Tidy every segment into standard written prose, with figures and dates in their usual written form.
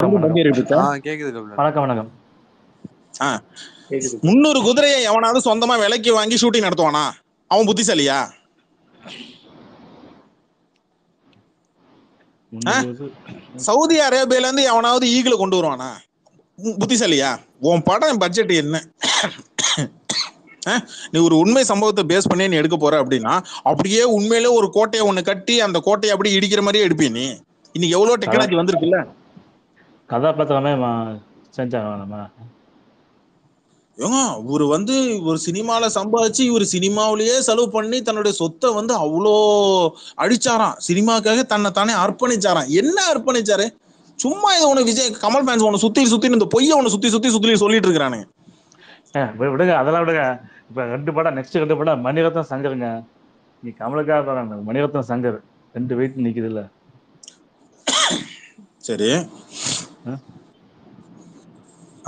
கேக்குது கபிலன். வணக்கம் வணக்கம். 300 குதிரையை எவனாவது சொந்தமா விலைக்கு வாங்கி ஷூட்டிங் நடத்துவானா? அவன் புத்திசாலியா? சவுதி அரேபியால இருந்து எவனாவது ஈகிள கொண்டு வருவானா? புத்திசாலியா? உன் படம் பட்ஜெட் என்ன? நீ ஒரு உண்மை சம்பவத்தை பேஸ் பண்ணி நீ எடுக்க போற அப்படின்னா அப்படியே உண்மையிலே ஒரு கோட்டையை ஒண்ணு கட்டி அந்த கோட்டையை அப்படியே இடிக்கிற மாதிரியே எடுப்பீ நீ. இன்னைக்கு எவ்வளவு டெக்னாலஜி வந்திருக்குல்ல. கதாபாத்திரமே செஞ்சாங்க. இவரு வந்து ஒரு சினிமால சம்பாதிச்சு இவர் சினிமாவிலேயே செலவு பண்ணி தன்னுடைய சொத்தை வந்து அவ்வளோ அடிச்சாராம். சினிமாக்காக தன்னை தானே அர்ப்பணிச்சாராம். என்ன அர்ப்பணிச்சாரு? சும்மா இதை ஒண்ணு விஜய் கமல் ஃபேன்ஸ் ஒண்ணு சுத்தி இந்த பொய்ய ஒண்ணு சுத்தி சொல்லிட்டு இருக்கிறானுங்க. விடுங்க, அதெல்லாம் விடுங்க. இப்ப 2 படம், நெக்ஸ்ட் 2 படம் மணிரத்னம் சங்கருங்க. நீ கமலுக்காக பாருங்க, மணிரத்னம் சங்கர் 2 வெயிட் நிக்குது இல்ல. சரி,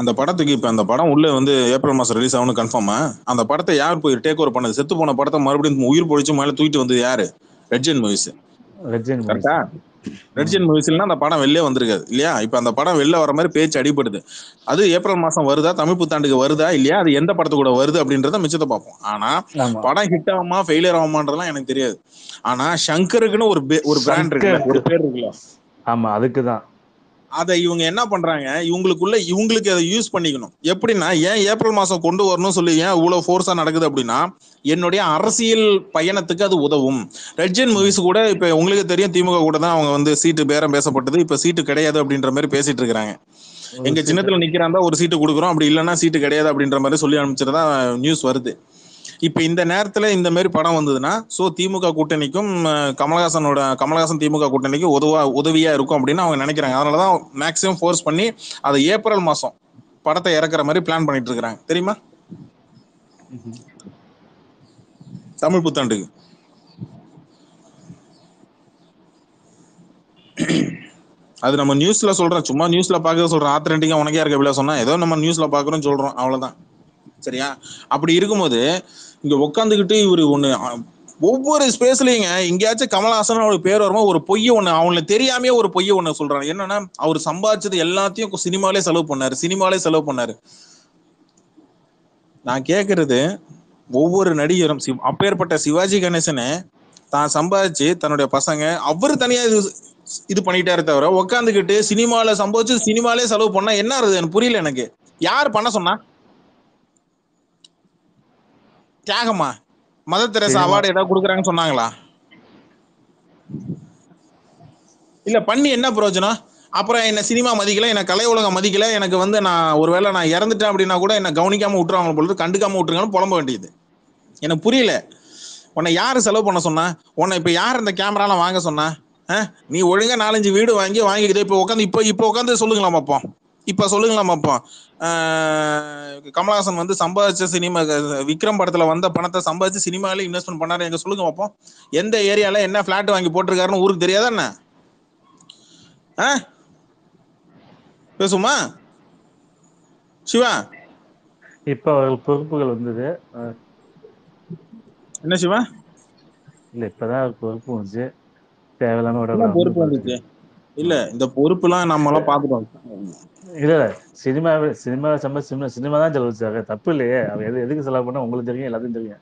அந்த படத்துக்கு இப்ப அந்த படம் உள்ள வந்து ஏப்ரல் மாசம் ரிலீஸ் ஆகணும் கன்ஃபார்மா? அந்த படத்தை யார் போய் டேக் ஓவர் பண்ணது? செத்து போன படத்தை மறுபடியும் உயிர் பொழிச்சு மேல தூக்கிட்டு வந்து யாரு? Red Jain movies. கரெக்டா? ரெட் ஜெயின் மூவிஸ்னா அந்த படம் வெளியே வந்திருக்காது இல்லையா? இப்ப அந்த படம் வெளில வர மாதிரி பேச்சு அடிபடுது. அது ஏப்ரல் மாசம் வருதா, தமிழ் புத்தாண்டுக்கு வருதா இல்லையா, அது எந்த படத்து கூட வருது அப்படின்றத மிச்சத்தை பார்ப்போம். ஆனா படம் ஹிட் ஆகுமா ஃபெயிலியர் ஆகுமான்றதுலாம் எனக்கு தெரியாது. ஆனா சங்கருக்குன்னு ஒரு பிராண்ட் இருக்குல்ல, ஒரு பேர் இருக்குல்ல. ஆமா, அதுக்குதான் அதை இவங்க என்ன பண்றாங்க, இவங்களுக்கு அதை யூஸ் பண்ணிக்கணும். எப்படின்னா, ஏன் ஏப்ரல் மாசம் கொண்டு வரணும் சொல்லி ஏன் இவ்வளவு ஃபோர்ஸா நடக்குது அப்படின்னா, என்னுடைய அரசியல் பயணத்துக்கு அது உதவும். ரெட் ஜெயின் மூவிஸ் கூட இப்ப உங்களுக்கு தெரியும், திமுக கூட தான் அவங்க வந்து சீட்டு பேரம் பேசப்பட்டது. இப்ப சீட்டு கிடையாது அப்படின்ற மாதிரி பேசிட்டு இருக்கிறாங்க. எங்க சின்னத்துல நிக்கிறாந்தா ஒரு சீட்டு கொடுக்குறோம், அப்படி இல்லைன்னா சீட்டு கிடையாது அப்படின்ற மாதிரி சொல்லி அனுப்பிச்சிருந்தா நியூஸ் வருது. இப்ப இந்த நேரத்துல இந்த மாதிரி படம் வந்ததுன்னா திமுக கூட்டணிக்கும் கமலஹாசன் திமுக கூட்டணிக்கும் உதவியா இருக்கும் அப்படின்னு அவங்க நினைக்கிறாங்க. அதனாலதான் மேக்சிமம் ஃபோர்ஸ் பண்ணி அதை ஏப்ரல் மாசம் படத்தை இறக்குற மாதிரி பிளான் பண்ணிட்டு இருக்காங்க. தெரியுமா? தமிழ் புத்தாண்டுக்கு. அது நம்ம நியூஸ்ல சொல்றோம், சும்மா நியூஸ்ல பாக்க சொல்றோம். ஆத்தென்டிக்கா உனக்கே இருக்க விழா சொன்னா ஏதோ நம்ம நியூஸ்ல பாக்குறோம் சொல்றோம், அவ்வளவுதான். சரியா? அப்படி இருக்கும்போது இங்க உட்காந்துக்கிட்டு இவரு ஒண்ணு ஒவ்வொரு ஸ்பேஸ்லயுங்க எங்கேயாச்சும் கமலஹாசன் அவருக்கு பேர் வரும்போது ஒரு பொய்ய ஒண்ணு அவங்களுக்கு தெரியாமே ஒரு பொய்ய ஒண்ணு சொல்றாங்க. என்னன்னா, அவர் சம்பாதிச்சது எல்லாத்தையும் சினிமாலே செலவு பண்ணாரு. நான் கேக்குறது, ஒவ்வொரு நடிகரும் அப்பேற்பட்ட சிவாஜி கணேசனை தான் சம்பாதிச்சு தன்னுடைய பசங்க அவரு தனியா இது பண்ணிட்டாரு தவிர உட்காந்துக்கிட்டு சினிமால சம்பாதிச்சு சினிமாலே செலவு பண்ணா என்ன ஆகுது எனக்கு புரியல. எனக்கு யார் பண்ண சொன்னா? தியாகமா? மதர் தெரேசா அவார்டு ஏதாவது கொடுக்குறாங்கன்னு சொன்னாங்களா? இல்ல. பண்ணி என்ன பிரயோஜனம்? அப்புறம் என்ன சினிமா மதிக்கல, என்ன கலை உலகம் மதிக்கல, எனக்கு வந்து நான் ஒருவேளை நான் இறந்துட்டேன் அப்படின்னா கூட என்ன கவனிக்காம விட்டுருவாங்க பொழுது, கண்டுக்காம விட்டுருங்கன்னு புலம்ப வேண்டியது. எனக்கு புரியல. உன்னை யாரு செலவு பண்ண சொன்னா? உன்னை இப்ப யார் இந்த கேமராலாம் வாங்க சொன்னா? நீ ஒழுங்கா 4-5 வீடு வாங்கிக்கிட்டு இப்ப உட்காந்து இப்ப உட்காந்து சொல்லுங்களாம் பார்ப்போம். இப்ப சொல்லுங்களாம் பார்ப்போம். கமலஹாசன் வந்து சம்பாதிச்ச சினிமா விக்ரம் படத்துல வந்த பணத்தை சம்பாதிச்சு சினிமால இன்வெஸ்ட்மெண்ட் பண்ணாரு எங்க சொல்லுங்க பார்ப்போம். எந்த ஏரியால என்ன பிளாட் வாங்கி போட்டிருக்காருன்னு ஊருக்கு தெரியாதா என்ன? பேசுமா சிவா? இப்ப பொறுப்புகள் வந்தது. என்ன சிவா? இல்ல, இப்பதான் பொறுப்பு வந்துச்சு. தேவையில்லாம பொறுப்பு வந்துச்சு. இல்ல, இந்த பொறுப்பு எல்லாம் நம்ம எல்லாம் பாத்துட்டோம். இல்ல, சினிமா சினிமா தான் செலவழிச்சாங்க, தப்பு இல்லையே. அவ எதுக்கு செலவு பண்ண உங்களுக்கு தெரியும், எல்லாத்தையும் தெரியும்.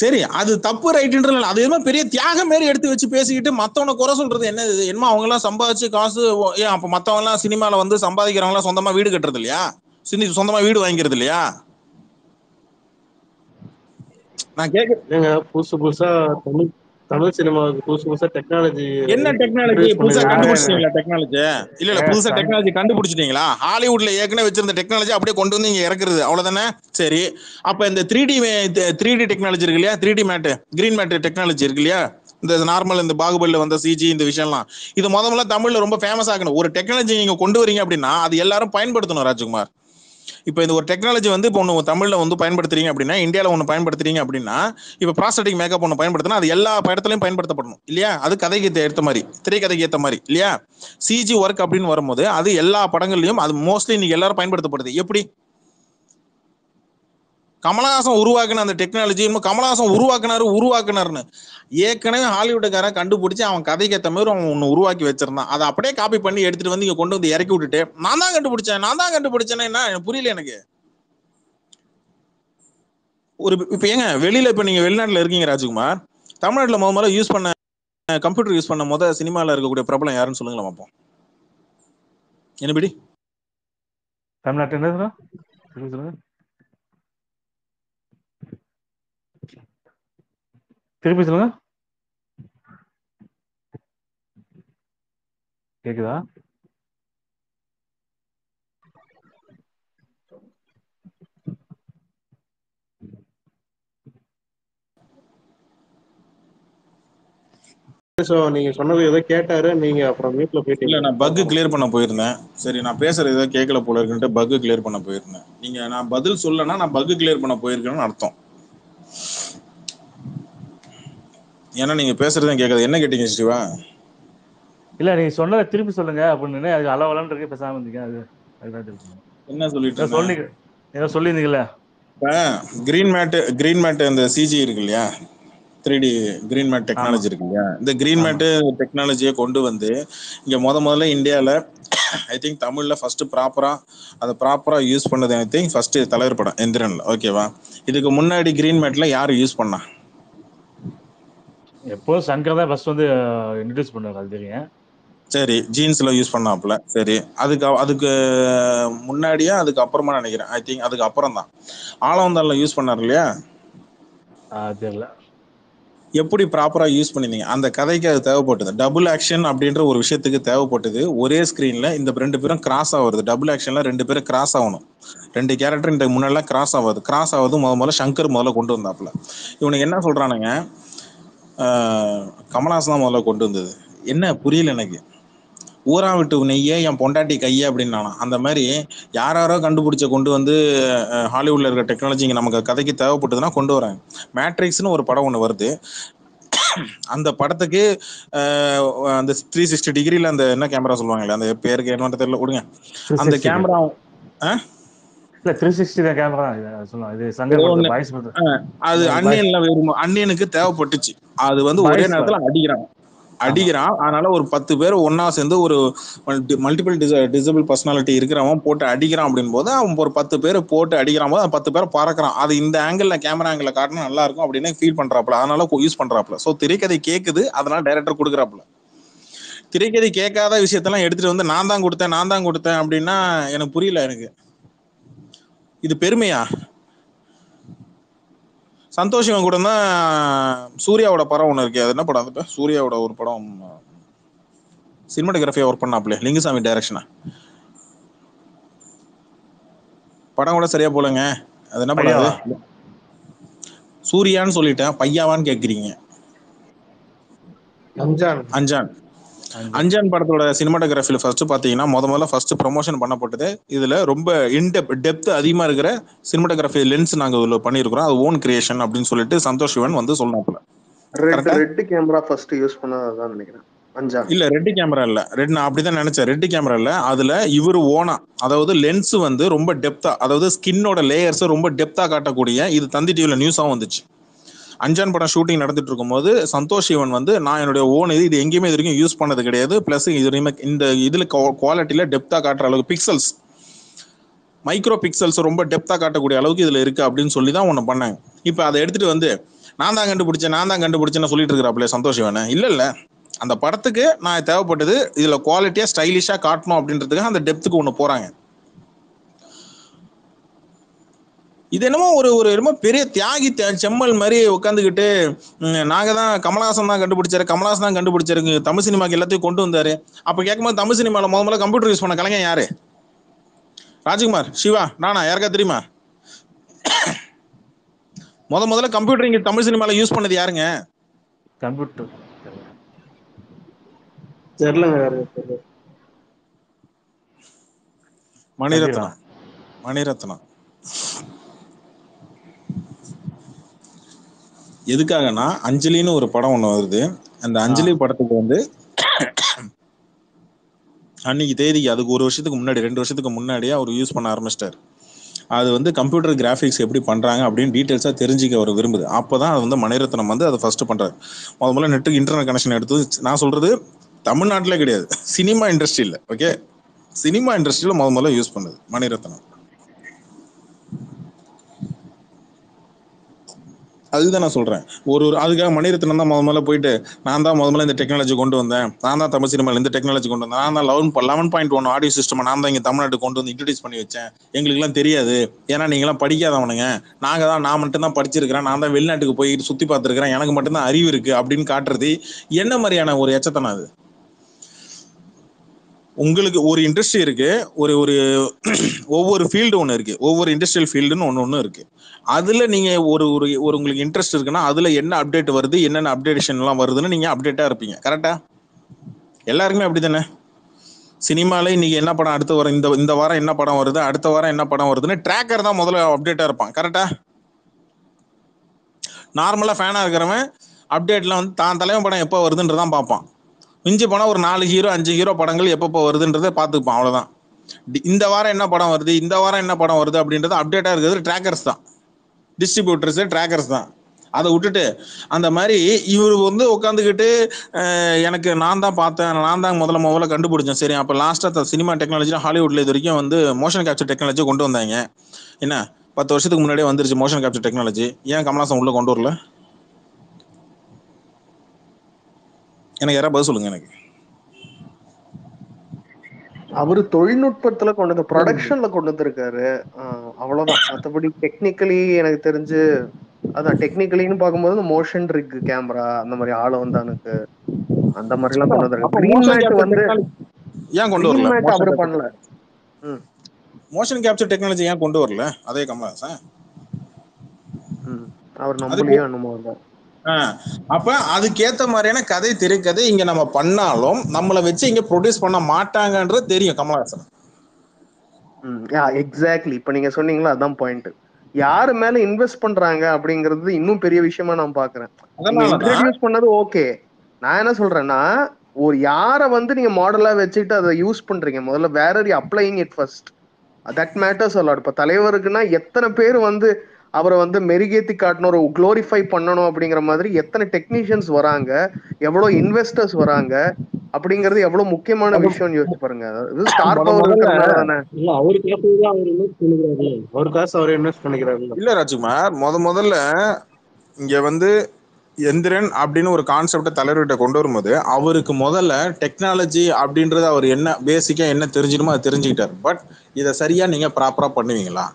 சரி, அது தப்பு ரைட்ன்ற அது எதுவும் பெரிய தியாகம் மாரி எடுத்து வச்சு பேசிக்கிட்டு மத்தவனை குறை சொல்றது என்ன? என்னமா அவங்க எல்லாம் சம்பாதிச்சு காசு ஏன் அப்ப மத்தவங்க எல்லாம் சினிமால வந்து சம்பாதிக்கிறவங்க எல்லாம் சொந்தமா வீடு கட்டுறது இல்லையா? சொந்தமா வீடு வாங்கிக்கிறது இல்லையா? நான் கேக்குறேன், புதுசா தமிழ் சினிமாவுக்கு புதுசா டெக்னாலஜி. என்ன டெக்னாலஜி புதுசா கண்டுபிடிச்சிட்டீங்களா? டெக்னாலஜி இல்ல புதுசா டெக்னாலஜி கண்டுபிடிச்சிட்டீங்களா? ஹாலிவுட்ல ஏற்கனவே வச்சிருந்த டெக்னாலஜி அப்படியே கொண்டு வந்து இங்க இறக்குறது, அவ்வளவுதானே? சரி, அப்ப இந்த 3D டெக்னாலஜி இருக்கு இல்லையா, 3D mat green mat technology இருக்கு இல்லையா, இந்த நார்மல் இந்த பாகுபலில வந்த சிஜி இந்த விஷயம்லாம் இது முதல்ல தமிழ்ல ரொம்ப ஃபேமஸ் ஆகணும். ஒரு டெக்னாலஜி நீங்க கொண்டு வரீங்க அப்படின்னா அது எல்லாரும் பயன்படுத்தணும் ராஜ்குமார். இப்போ இந்த ஒரு டெக்னாலஜி வந்து இப்போ ஒன்று தமிழ்ல வந்து பயன்படுத்துறீங்க அப்படின்னா, இந்தியாவில் ஒன்று பயன்படுத்துறீங்க அப்படின்னா, இப்போ ப்ராஸ்தட்டிக் மேக்கப் ஒன்று பயன்படுத்தினா அது எல்லா இடத்துலையும் பயன்படுத்தப்படணும் இல்லையா? அது கதைக்கு ஏற்ற மாதிரி, திரைக்கதைக்கு ஏற்ற மாதிரி இல்லையா? சிஜி ஒர்க் அப்படின்னு வரும்போது அது எல்லா படங்கள்லையும் அது மோஸ்ட்லி இன்னைக்கு எல்லாரும் பயன்படுத்தப்படுது. எப்படி? கமலஹாசன் உருவாக்குன அந்த டெக்னாலஜி கமலஹாசன் உருவாக்குனாருன்னு ஏற்கனவே ஹாலிவுட்டுக்காரன் கண்டுபிடிச்சு அவன் கதைக்கு ஏற்ற மாதிரி அவன் ஒன்னு உருவாக்கி வச்சிருந்தான். அதை அப்படியே காப்பி பண்ணி எடுத்துட்டு வந்து இங்க கொண்டு வந்து இறக்கி விட்டுட்டு நான் தான் கண்டுபிடிச்சேன்னா என்ன புரியல எனக்கு. இப்ப ஏங்க வெளியில இப்ப நீங்க வெளிநாட்டுல இருக்கீங்க ராஜ்குமார், தமிழ்நாட்டுல முதல்ல யூஸ் பண்ண கம்ப்யூட்டர் யூஸ் பண்ண சினிமால இருக்கக்கூடிய பிரபலம் யாருன்னு சொல்லுங்களா பார்ப்போம். என்னபடி தமிழ்நாட்டு என்ன சொல்லுங்க, திருப்பி சொல்லுங்க. கேக்குதா? சோ நீங்க சொன்னது ஏதோ கேட்டாரு, நீங்க அப்புறம் வீட்டுல இல்ல போயிட்டீங்க. நான் பக் கிளியர் பண்ண போயிருந்தேன். சரி நான் பேசுறது ஏதோ கேட்கல போல இருக்குன்ட்டு பக் கிளியர் பண்ண போயிருந்தேன். நீங்க நான் பதில் சொல்லனா நான் பக் கிளியர் பண்ண போயிருக்கேன்னு அர்த்தம். ஏன்னா நீங்க பேசுறதும் கேட்காது. என்ன கேட்டீங்க சிவா? இல்ல நீங்க சொன்னதை திருப்பி சொல்லுங்க அப்படின்னு அதுக்கு அளவலன்னு இருக்கு, பேசாம இருந்தீங்க. அதுதான் திருப்பி என்ன சொல்லிட்டு ஏதோ இருந்தேன்? சொன்னீங்க, ஏதோ சொல்லியிருந்தீங்கல்ல. இப்ப கிரீன் மேட் அந்த சிஜி இருக்கு இல்லையா, 3D கிரீன் மேட் ஆமா டெக்னாலஜி இருக்கு இல்லையா, இந்த கிரீன் ஆமா. மேட் டெக்னாலஜியை கொண்டு வந்து இங்க முதல்ல இந்தியாவில் ஐ திங்க் தமிழ்ல ஃபர்ஸ்ட் ப்ராப்பரா யூஸ் பண்ணது ஐ திங்க் ஃபர்ஸ்ட் தலைவர் படம் எந்திரன்ல. ஓகேவா? இதுக்கு முன்னாடி கிரீன் மேட்ல யாரு யூஸ் பண்ணா? எப்போதும் சங்கர் தான் ஃபர்ஸ்ட் வந்து இன்ட்ரடியூஸ் பண்ணாரு, அது தெரியும். சரி, ஜீன்ஸ்ல யூஸ் பண்ணாப்ல. சரி, அதுக்கு முன்னாடியா அதுக்கு அப்புறமா நினைக்கிறேன், ஐ திங்க் அதுக்கு அப்புறம் தான் ஆலவந்தான்ல யூஸ் பண்ணாரு இல்லையா? தெரியல எப்படி ப்ராப்பரா யூஸ் பண்ணிருந்தீங்க அந்த கதைக்கு. அது தேவைப்பட்டது. டபுள் ஆக்ஷன் அப்படின்ற ஒரு விஷயத்துக்கு தேவைப்பட்டது. ஒரே ஸ்கிரீன்ல இந்த ரெண்டு பேரும் கிராஸ் ஆகுறது. டபுள் ஆக்ஷன்ல ரெண்டு பேரும் கிராஸ் ஆகணும். ரெண்டு கேரக்டர் இந்த முன்னெல்லாம் கிராஸ் ஆகுது முதல்ல சங்கர் கொண்டு வந்தாப்புல. இவனுக்கு என்ன சொல்றானுங்க, கமலஹாசன் தான் முதல்ல கொண்டு வந்தது. என்ன புரியல எனக்கு. ஊரா விட்டு நெய்யே என் பொண்டாட்டி கையே அப்படின்னு நானா. அந்த மாதிரி யாரோ கண்டுபிடிச்ச கொண்டு வந்து ஹாலிவுட்ல இருக்க டெக்னாலஜி இங்க நமக்கு கதைக்கு தேவைப்பட்டதுன்னா கொண்டு வராங்க. மேட்ரிக்ஸ்னு ஒரு படம் ஒன்று வருது. அந்த படத்துக்கு அந்த 360 டிகிரில அந்த என்ன கேமரா சொல்லுவாங்களே, அந்த பேருக்கு என்ன தெரியல, விடுங்க. அந்த 360 கேமரா இல்ல 360 கேமரா தான் சொல்லுவாங்க. இது சங்கர் படத்துல பாய்ஸ் படத்துல அது பாய்ஸ் அன்னியனுக்கு தேவைப்பட்டுச்சு. அது ஒரே பாய்ஸ் நேரத்துல ஆமா அடிக்கிறான். அதனால ஒரு 10 பேர் ஒன்னா சேர்ந்து ஒரு மல்டிபிள் டிசபிள் பர்சனாலிட்டி இருக்கிறவன் போட்டு அடிக்கிறான். அப்படின் போது அவன் ஒரு 10 பேர் போட்டு அடிக்கிறான் போது 10 பேர் பறக்கிறான். அது இந்த ஆங்கிள் கேமரா ஆங்கிள் காட்டினா நல்லா இருக்கும் அப்படின்னு ஃபீல் பண்றாப்ல. அதனால யூஸ் பண்றாப்ல. சோ திரைக்கதை கேக்குது, அதனால டைரக்டர் கொடுக்குறாப்ல. திரைக்கதை கேட்காத விஷயத்தெல்லாம் எடுத்துட்டு வந்து நான் தான் கொடுத்தேன் அப்படின்னா எனக்கு புரியல. எனக்கு இது பெருமையா? சந்தோஷ் இவன் கூட தான் சூர்யாவோட படம் ஒன்று இருக்கு. அது என்ன படம்? அது சூர்யாவோட ஒரு படம், சினிமாட்டோகிராஃபியா ஒர்க் பண்ணாப்ல, லிங்குசாமி டைரக்ஷனா. படம் கூட சரியா போலங்க. அது என்ன படம்? பையாவா? அது சூர்யான்னு சொல்லிட்டேன், பையாவான்னு கேக்குறீங்க. அஞ்சான் படத்தோட சினிமாட்டோகிராஃபில ஃபர்ஸ்ட் பாத்தீங்கன்னா முதல்ல ஃபர்ஸ்ட் ப்ரொமோஷன் பண்ணப்பட்டது. இதுல ரொம்ப டெப்த் அதிகமா இருக்கிற சினிமாட்டோகிராஃபி லென்ஸ் நாங்க இதுல பண்ணிருக்கிறோம். அது ஓன் கிரியேஷன் அப்படின்னு சொல்லிட்டு சந்தோஷ் சிவன் சொன்னாப்ல. ரெட் கேமரா ஃபர்ஸ்ட் யூஸ் பண்ணதான் நினைக்கிறேன். இல்ல ரெட் கேமரா இல்ல, நான் அப்படிதான் நினைச்சேன். ரெட் கேமரா இல்ல, அதுல இவரு ஓனா, அதாவது லென்ஸ் ரொம்ப டெப்தா, அதாவது ஸ்கின்னோட லேயர்ஸ் ரொம்ப டெப்தா காட்டக்கூடிய. இது தந்தி டிவில நியூஸாவும் வந்துச்சு. அஞ்சான் படம் ஷூட்டிங் நடந்துட்டு இருக்கும்போது சந்தோஷ் சிவன் நான் என்னுடைய ஓன் இது எங்கேயுமே இது வரைக்கும் யூஸ் பண்ணது கிடையாது. பிளஸ் இந்த இதுல குவாலிட்டியில டெப்தா காட்டுற அளவுக்கு பிக்சல்ஸ், மைக்ரோ பிக்சல்ஸ் ரொம்ப டெப்தா காட்டக்கூடிய அளவுக்கு இதுல இருக்கு அப்படின்னு சொல்லி தான் ஒன்று பண்ணாங்க. இப்போ அதை எடுத்துட்டு நான் தான் கண்டுபிடிச்சேன்னு சொல்லிட்டு இருக்கிறாப்ல சந்தோஷ் சிவன். இல்ல அந்த படத்துக்கு நான் தேவைப்பட்டது இதுல குவாலிட்டியா ஸ்டைலிஷா காட்டணும் அப்படின்றதுக்கு அந்த டெப்த்துக்கு ஒன்று போறாங்க. இது என்னமோ ஒரு என்னமோ பெரிய தியாகி செம்மல் மாதிரி உட்காந்துக்கிட்டு நாங்க தான் கமலஹாசன் தான் கண்டுபிடிச்சாரு தமிழ் சினிமாக்கு எல்லாத்தையும் கொண்டு வந்தாரு. அப்ப கேட்கும்போது தமிழ் சினிமால முதல்ல கம்ப்யூட்டர் யூஸ் பண்ண கலைஞர் யாரு? ராஜ்குமார், சிவா, நானா? யாருக்கா தெரியுமா? முதல்ல கம்ப்யூட்டர் இங்க தமிழ் சினிமால யூஸ் பண்ணது யாருங்க? கம்ப்யூட்டர் தெரியலங்க. மணிரத்னம். எதுக்காகனா அஞ்சலின்னு ஒரு படம் ஒண்ணு வருது. அந்த அஞ்சலி படத்துக்கு அன்னைக்கு தேதிக்கு அதுக்கு ஒரு வருஷத்துக்கு முன்னாடி 2 வருஷத்துக்கு முன்னாடியே அவர் யூஸ் பண்ண ஆரம்பிச்சிட்டாரு. அது வந்து கம்ப்யூட்டர் கிராஃபிக்ஸ் எப்படி பண்றாங்க அப்படின்னு டீட்டெயில்ஸா தெரிஞ்சுக்க அவர் விரும்புது. அப்பதான் அது வந்து மணிரத்னம் வந்து அதை ஃபர்ஸ்ட் பண்றாரு. முதல்ல நெட்டுக்கு இன்டர்நெட் கனெக்ஷன் எடுத்து, நான் சொல்றது தமிழ்நாட்டிலே கிடையாது, சினிமா இண்டஸ்ட்ரியில். ஓகே, சினிமா இண்டஸ்ட்ரியில முதல்ல யூஸ் பண்ணுது மணிரத்னம். அதுதான் நான் சொல்றேன். அதுக்காக மணிரத்னம் தான் முதல்ல போயிட்டு நான் தான் முதல்ல இந்த டெக்னாலஜி கொண்டு வந்தேன், நான் தான் தமிழ் சினிமாவில் இந்த டெக்னாலஜி கொண்டு வந்தேன், நான் தான் 11.1 ஆடியோ சிஸ்டம் நான் தான் இங்கே தமிழ்நாட்டுக்கு கொண்டு வந்து இன்ட்ரடியூஸ் பண்ணி வச்சேன், எங்களுக்குலாம் தெரியாது, ஏன்னா நீங்களாம் படிக்காதவனுங்க, நான் மட்டும்தான் படிச்சிருக்கிறேன், நான் தான் வெளிநாட்டுக்கு போய் சுற்றி பார்த்துருக்கிறேன், எனக்கு மட்டும்தான் அறிவு இருக்கு அப்படின்னு காட்டுறது என்ன மாதிரியான ஒரு எச்சத்தனம் அது? உங்களுக்கு ஒரு இண்டஸ்ட்ரி இருக்கு, ஒரு ஒவ்வொரு ஃபீல்டு ஒன்று இருக்கு, ஒவ்வொரு இண்டஸ்ட்ரியல் ஃபீல்டுன்னு ஒன்று இருக்கு. அதுல நீங்க ஒரு உங்களுக்கு இன்ட்ரெஸ்ட் இருக்குன்னா அதுல என்ன அப்டேட் வருது, என்னென்ன அப்டேஷன் எல்லாம் வருதுன்னு நீங்க அப்டேட்டா இருப்பீங்க. கரெக்டா? எல்லாருக்குமே அப்படித்தானே? சினிமால இன்னைக்கு என்ன படம், அடுத்த வாரம் இந்த வாரம் என்ன படம் வருது, அடுத்த வாரம் என்ன படம் வருதுன்னு ட்ராக்கர் தான் முதல்ல அப்டேட்டா இருப்பான். கரெக்டா? நார்மலா ஃபேனா இருக்கிறவன் அப்டேட்ல வந்து தான் தலைவன் படம் எப்போ வருதுன்றதான் பார்ப்பான். மிஞ்சி போனா ஒரு 4 ஹீரோ 5 ஹீரோ படங்கள் எப்பப்போ வருதுன்றதை பார்த்துப்பான், அவ்வளவுதான். இந்த வாரம் என்ன படம் வருது, இந்த வாரம் என்ன படம் வருது அப்படின்றது அப்டேட்டா இருக்கிறது ட்ராக்கர்ஸ் தான், டிஸ்ட்ரிபியூட்டர்ஸ், ட்ராக்கர்ஸ் தான். அதை விட்டுட்டு அந்த மாதிரி இவர் வந்து உட்காந்துக்கிட்டு எனக்கு நான் தான் பார்த்தேன், நான் தான் முதல்ல கண்டுபிடிச்சேன். சரி, அப்போ லாஸ்ட்டாக சினிமா டெக்னாலஜினா ஹாலிவுட்ல இது வரைக்கும் வந்து மோஷன் கேப்சர் டெக்னாலஜி கொண்டு வந்தாங்க. என்ன 10 வருஷத்துக்கு முன்னாடியே வந்துருச்சு மோஷன் கேப்சர் டெக்னாலஜி, ஏன் கமல்ஹாசன் உள்ள கொண்டு வரல? எனக்கு யாராவது பதில் சொல்லுங்க. எனக்கு அவரு தொழில்நுட்பத்துல கொண்டு வந்து ப்ரொடக்ஷன்ல கொண்டு வந்திருக்காரு, அவ்வளவுதான். மற்றபடி டெக்னிக்கலி எனக்கு தெரிஞ்சு அதான் டெக்னிக்கலின்னு பார்க்கும்போது மோஷன் ரிக் கேமரா அந்த மாதிரி வந்தானுக்கு அந்த மாதிரி எல்லாம் கொண்டு வந்திருக்காரு. கிரீன் மேட் வந்து ஏன் கொண்டு வரல? அவரு பண்ணல. மோஷன் கேப்சர் டெக்னாலஜி ஏன் கொண்டு வரல அதே கமல்ஹாசன்? அவர் நம்மளையும் அனுமதி. அப்ப அதுக்கேத்த மாதிரியான கதை திரைக்கதை இங்க நம்ம பண்ணாலும் நம்மளை வச்சு இங்க ப்ரொடியூஸ் பண்ண மாட்டாங்கன்றது தெரியும் கமல்ஹாசன். எக்ஸாக்ட்லி. இப்ப நீங்க சொன்னீங்களா, அதான் பாயிண்ட். யாரு மேல இன்வெஸ்ட் பண்றாங்க அப்படிங்கிறது இன்னும் பெரிய விஷயமா நான் பாக்குறேன். இன்ட்ரோடியூஸ் பண்ணது ஓகே, நான் என்ன சொல்றேன்னா ஒரு யார வந்து நீங்க மாடலா வச்சுக்கிட்டு அதை யூஸ் பண்றீங்க, முதல்ல வேற applying it first, that matters a lot. இப்ப தலைவருக்குன்னா எத்தனை பேர் வந்து அவரை வந்து மெருகேத்தி காட்டணும், ஒரு குளோரிஃபை பண்ணணும் அப்படிங்கிற மாதிரி எத்தனை டெக்னீஷியன்ஸ் வராங்க, எவ்வளவு இன்வெஸ்டர்ஸ் வராங்க அப்படிங்கிறது எவ்வளவு முக்கியமான விஷயம் யோசிச்சு பாருங்க. அது ஸ்டார் பவர் இருக்கிறதுனால தானே. இல்ல அவர் காசு அவர் இன்வெஸ்ட் பண்ணிக்கிறாரு. இல்ல ராஜ்குமார், முதல்ல இங்க வந்து எந்திரன் அப்படின்னு ஒரு கான்செப்டை தலைவர்கிட்ட கொண்டு வரும்போது அவருக்கு முதல்ல டெக்னாலஜி அப்படின்றது அவர் என்ன பேசிக்கா என்ன தெரிஞ்சிடுமோ அதை தெரிஞ்சுக்கிட்டாரு. பட் இதை சரியா நீங்க ப்ராப்பரா பண்ணுவீங்களா?